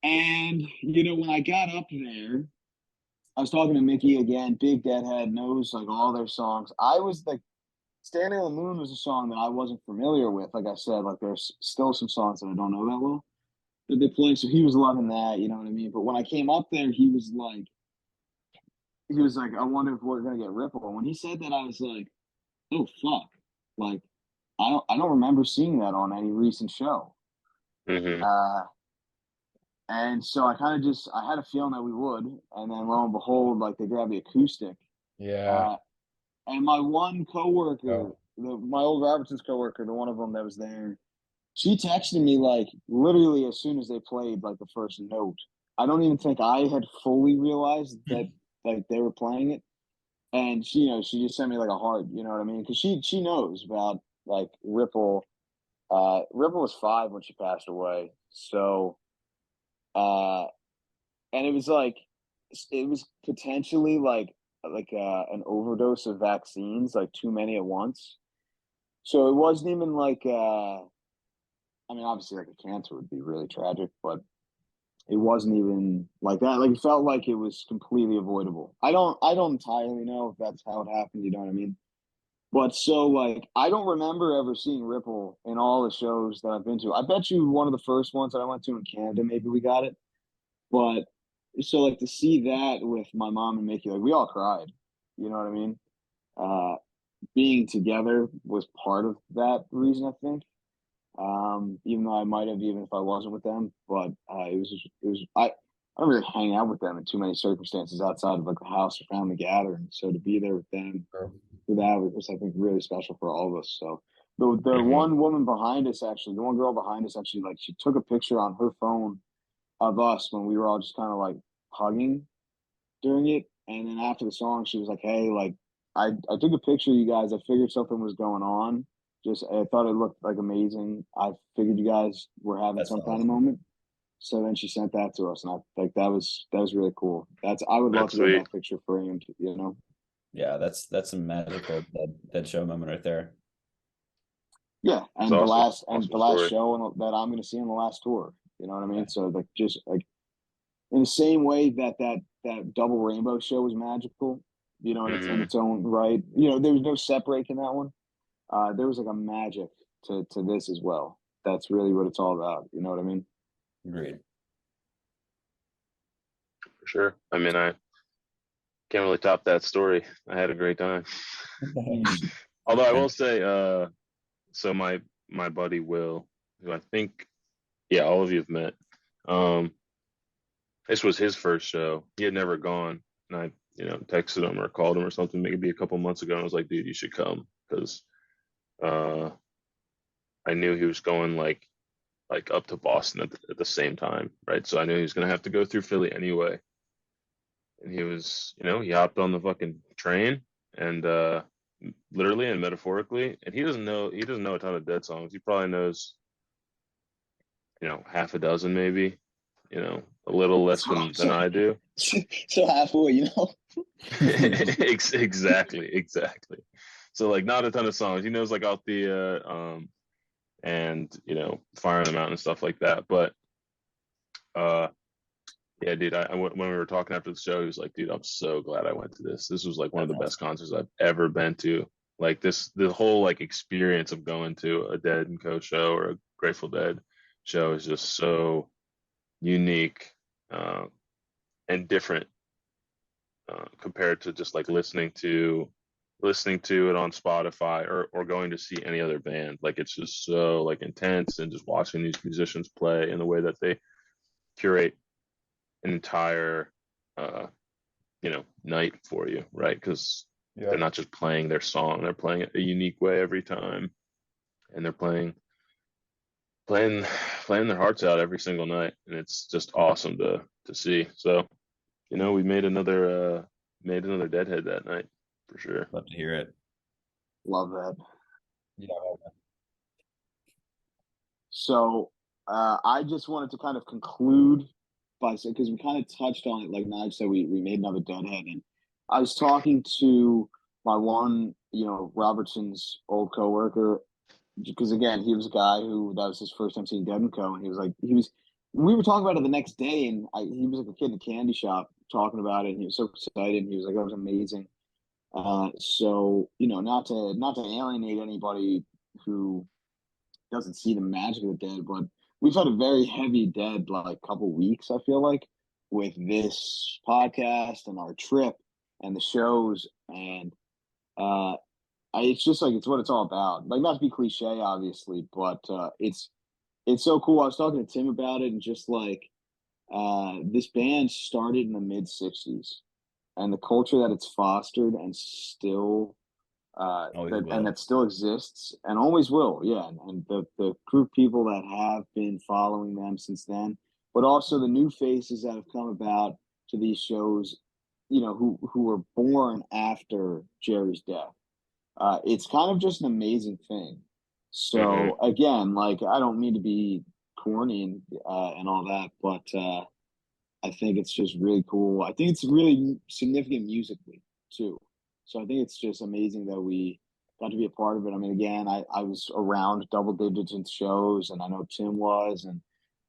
Speaker 4: And when I got up there, I was talking to Mickey again. Big Deadhead knows like all their songs. I was like, "Standing on the Moon" was a song that I wasn't familiar with. Like I said, like there's still some songs that I don't know that well that they play. So he was loving that, you know what I mean? But when I came up there, he was like, I wonder if we're gonna get Ripple. And when he said that, I was like, oh fuck. Like I don't remember seeing that on any recent show.
Speaker 3: Mm-hmm.
Speaker 4: And so I kind of I had a feeling that we would, and then lo and behold, like they grabbed the acoustic.
Speaker 2: Yeah.
Speaker 4: And my one coworker, my old Robertson's coworker, the one of them that was there, she texted me like literally as soon as they played like the first note. I don't even think I had fully realized that like they were playing it, and she just sent me like a heart. You know what I mean? Because she knows about like Ripple. Ripple was 5 when she passed away, so and it was potentially like an overdose of vaccines, like too many at once. So it wasn't even like I mean, obviously, like a cancer would be really tragic, but it wasn't even like that. Like it felt like it was completely avoidable. I don't entirely know if that's how it happened. You know what I mean? But so like I don't remember ever seeing Ripple in all the shows that I've been to. I bet you one of the first ones that I went to in Canada, maybe we got it. But so like to see that with my mom and Mickey, like we all cried. You know what I mean? Being together was part of that reason, I think. Even though I might have, even if I wasn't with them, but I don't really hang out with them in too many circumstances outside of like the house or family gathering. So to be there with them for that was, I think, really special for all of us. So the one woman behind us, actually, the one girl behind us, actually, like she took a picture on her phone of us when we were all just kind of like hugging during it. And then after the song, she was like, "Hey, like I took a picture of you guys. I figured something was going on. I thought it looked like amazing. I figured you guys were having some kind of moment." So then she sent that to us, and I like that was really cool. I would love to get that picture framed.
Speaker 1: Yeah, that's some magical dead show moment right there.
Speaker 4: Yeah, and the last show that I'm going to see on the last tour. You know what I mean? Yeah. So like just like in the same way that double rainbow show was magical. In its own right. There was no set break in that one. There was like a magic to this as well. That's really what it's all about. You know what I mean?
Speaker 1: Agreed.
Speaker 3: For sure. I mean, I can't really top that story. I had a great time. Although I will say, so my buddy Will, who I think, all of you have met. This was his first show. He had never gone, and I, texted him or called him or something, maybe a couple months ago, and I was like, "Dude, you should come," because I knew he was going like up to Boston at the same time, right? So I knew he was gonna have to go through Philly anyway. And he was, he hopped on the fucking train and literally and metaphorically, and he doesn't know a ton of Dead songs. He probably knows, half a dozen maybe, a little less than I do.
Speaker 4: So halfway,
Speaker 3: Exactly. So like not a ton of songs. He knows like out the and firing them out and stuff like that. But yeah, dude, when we were talking after the show, he was like, dude, I'm so glad I went to this. This was like one of the best concerts I've ever been to. Like the whole like experience of going to a Dead and Co show or a Grateful Dead show is just so unique and different compared to just like listening to it on Spotify or going to see any other band. Like it's just so like intense, and just watching these musicians play in the way that they curate an entire night for you, right? Because they're not just playing their song, they're playing it a unique way every time, and they're playing their hearts out every single night, and it's just awesome to see. So we made another Deadhead that night for sure.
Speaker 1: Love to hear it.
Speaker 4: Love that.
Speaker 2: Yeah.
Speaker 4: So I just wanted to kind of conclude by saying, because we kind of touched on it, like Nige said, we made another Deadhead, and I was talking to my one, Robertson's old coworker, because again, he was a guy who that was his first time seeing Dead and Co, and we were talking about it the next day, and he was like a kid in the candy shop talking about it, and he was so excited, and he was like, "That was amazing." So not to alienate anybody who doesn't see the magic of the Dead, but we've had a very heavy Dead like couple weeks, I feel like, with this podcast and our trip and the shows, and it's just like it's what it's all about. Like, not to be cliche, obviously, but it's so cool. I was talking to Tim about it, and just like this band started in the mid-'60s, and the culture that it's fostered and still that still exists and always will, yeah. And the group of people that have been following them since then, but also the new faces that have come about to these shows, who were born after Jerry's death. It's kind of just an amazing thing. So again, like, I don't mean to be corny and all that, but I think it's just really cool. I think it's really significant musically too. So I think it's just amazing that we got to be a part of it. I mean, again, I was around double digits in shows, and I know Tim was, and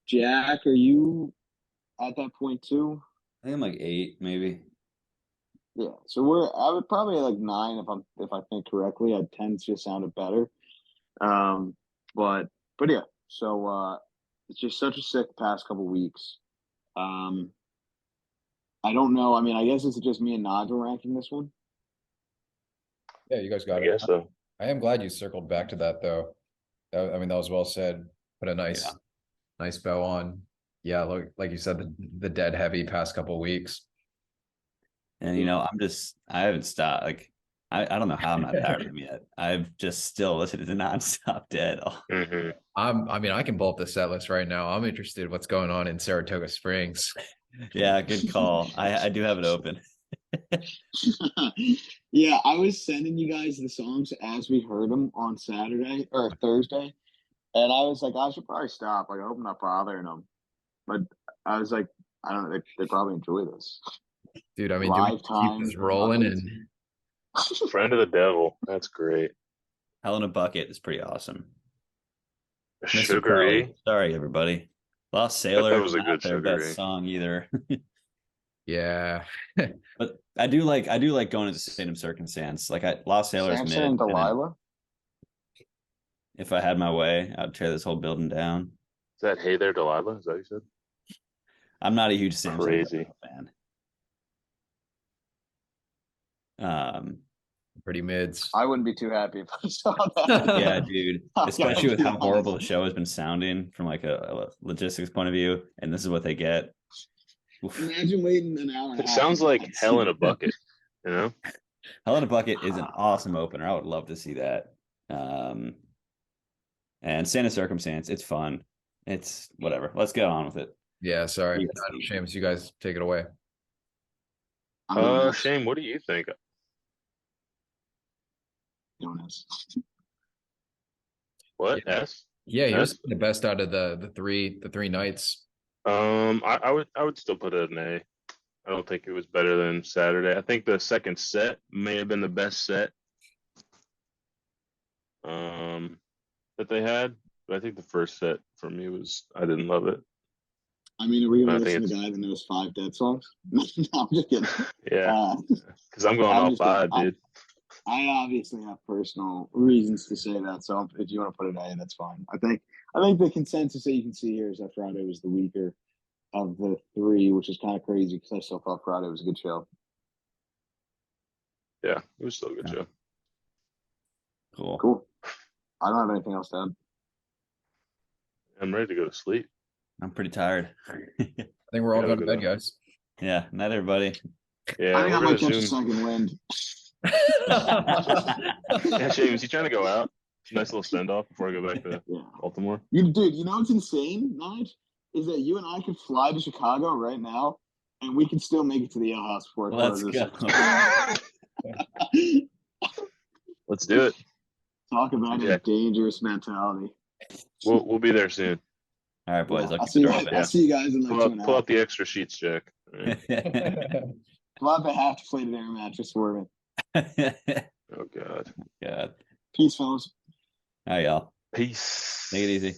Speaker 4: Jack, are you at that point too?
Speaker 1: I think I'm like 8, maybe.
Speaker 4: Yeah, so I would probably like 9 if I think correctly. At 10 just sounded better. But yeah, so it's just such a sick past couple weeks. I don't know. I mean, I guess it's just me and Nigel ranking this one.
Speaker 2: Yeah, you guys got
Speaker 3: I
Speaker 2: it.
Speaker 3: guess so.
Speaker 2: I am glad you circled back to that, though. I mean, that was well said. Put a nice bow on. Yeah, like you said, the Dead heavy past couple of weeks.
Speaker 1: And I haven't stopped. Like, I don't know how I'm not tired of them yet. I've just still listened to nonstop Dead.
Speaker 2: I mean, I can pull up the set list right now. I'm interested in what's going on in Saratoga Springs.
Speaker 1: Yeah, good call. I do have it open.
Speaker 4: Yeah, I was sending you guys the songs as we heard them on Saturday or Thursday, and I was like, I should probably stop. Like, I hope I'm not bothering them. But I was like, I don't know, they probably enjoy this.
Speaker 2: Dude, I mean, do we keep this rolling? And
Speaker 3: Friend of the Devil, that's great.
Speaker 1: Hell in a Bucket is pretty awesome.
Speaker 3: Sugary.
Speaker 1: Sorry, everybody. Lost Sailor.
Speaker 3: That was a good
Speaker 1: their best song either.
Speaker 2: Yeah.
Speaker 1: But I do like going into State of Circumstance. Like, Lost Sailor is mid.
Speaker 4: And Delilah.
Speaker 1: If I had my way, I'd tear this whole building down.
Speaker 3: Is that Hey There Delilah? Is that what you said?
Speaker 1: I'm not a huge Sam
Speaker 3: Crazy
Speaker 1: fan.
Speaker 2: Pretty mids.
Speaker 4: I wouldn't be too happy if I saw that.
Speaker 1: Yeah, dude. Especially with how horrible the show has been sounding from like a logistics point of view, and this is what they get.
Speaker 4: Imagine waiting an hour.
Speaker 3: It sounds like Hell in a Bucket,
Speaker 1: Hell in a Bucket is an awesome opener. I would love to see that. And State of Circumstance, it's fun. It's whatever. Let's get on with it.
Speaker 2: Yeah, sorry. Seamus, you guys take it away.
Speaker 3: Shane, what do you think? What?
Speaker 2: Yeah.
Speaker 3: S?
Speaker 2: Yeah, you're the best out of the three nights.
Speaker 3: I would still put it an A. I don't think it was better than Saturday. I think the second set may have been the best set that they had. But I think the first set for me was I didn't love it.
Speaker 4: I mean, are we
Speaker 3: But I
Speaker 4: gonna
Speaker 3: think
Speaker 4: listen to the guy that knows 5 Dead songs? No, I'm just kidding.
Speaker 3: Yeah, because I'm going
Speaker 4: I'm
Speaker 3: all
Speaker 4: just kidding.
Speaker 3: 5, dude.
Speaker 4: I obviously have personal reasons to say that, so if you want to put it A, that's fine. I think the consensus that you can see here is that Friday was the weaker of the 3, which is kind of crazy because I still thought Friday was a good show.
Speaker 3: Yeah, it was still a good show.
Speaker 1: Cool.
Speaker 4: I don't have anything else to add.
Speaker 3: I'm ready to go to sleep.
Speaker 1: I'm pretty tired.
Speaker 2: I think we're all going to bed, guys.
Speaker 1: Yeah, night everybody.
Speaker 3: Yeah,
Speaker 4: I think I
Speaker 3: we're
Speaker 4: might
Speaker 3: gonna
Speaker 4: catch a
Speaker 3: Zoom.
Speaker 4: second wind.
Speaker 3: Yeah, Seamus, you trying to go out? Nice little send off before I go back to Baltimore.
Speaker 4: Dude, you know what's insane, Nige? Is that you and I could fly to Chicago right now, and we can still make it to the Ale House before it
Speaker 1: Let's
Speaker 4: closes.
Speaker 1: go.
Speaker 3: Let's do it.
Speaker 4: Talk about a dangerous mentality.
Speaker 3: We'll be there soon.
Speaker 1: All right, boys.
Speaker 4: I'll see you guys in like 2 and a half.
Speaker 3: Pull out the extra sheets, Jack. Right.
Speaker 4: Pull out the half-deflated air mattress for me.
Speaker 3: Oh God.
Speaker 1: God.
Speaker 4: Peace, fellas.
Speaker 1: All right, y'all.
Speaker 3: Peace.
Speaker 1: Take it easy.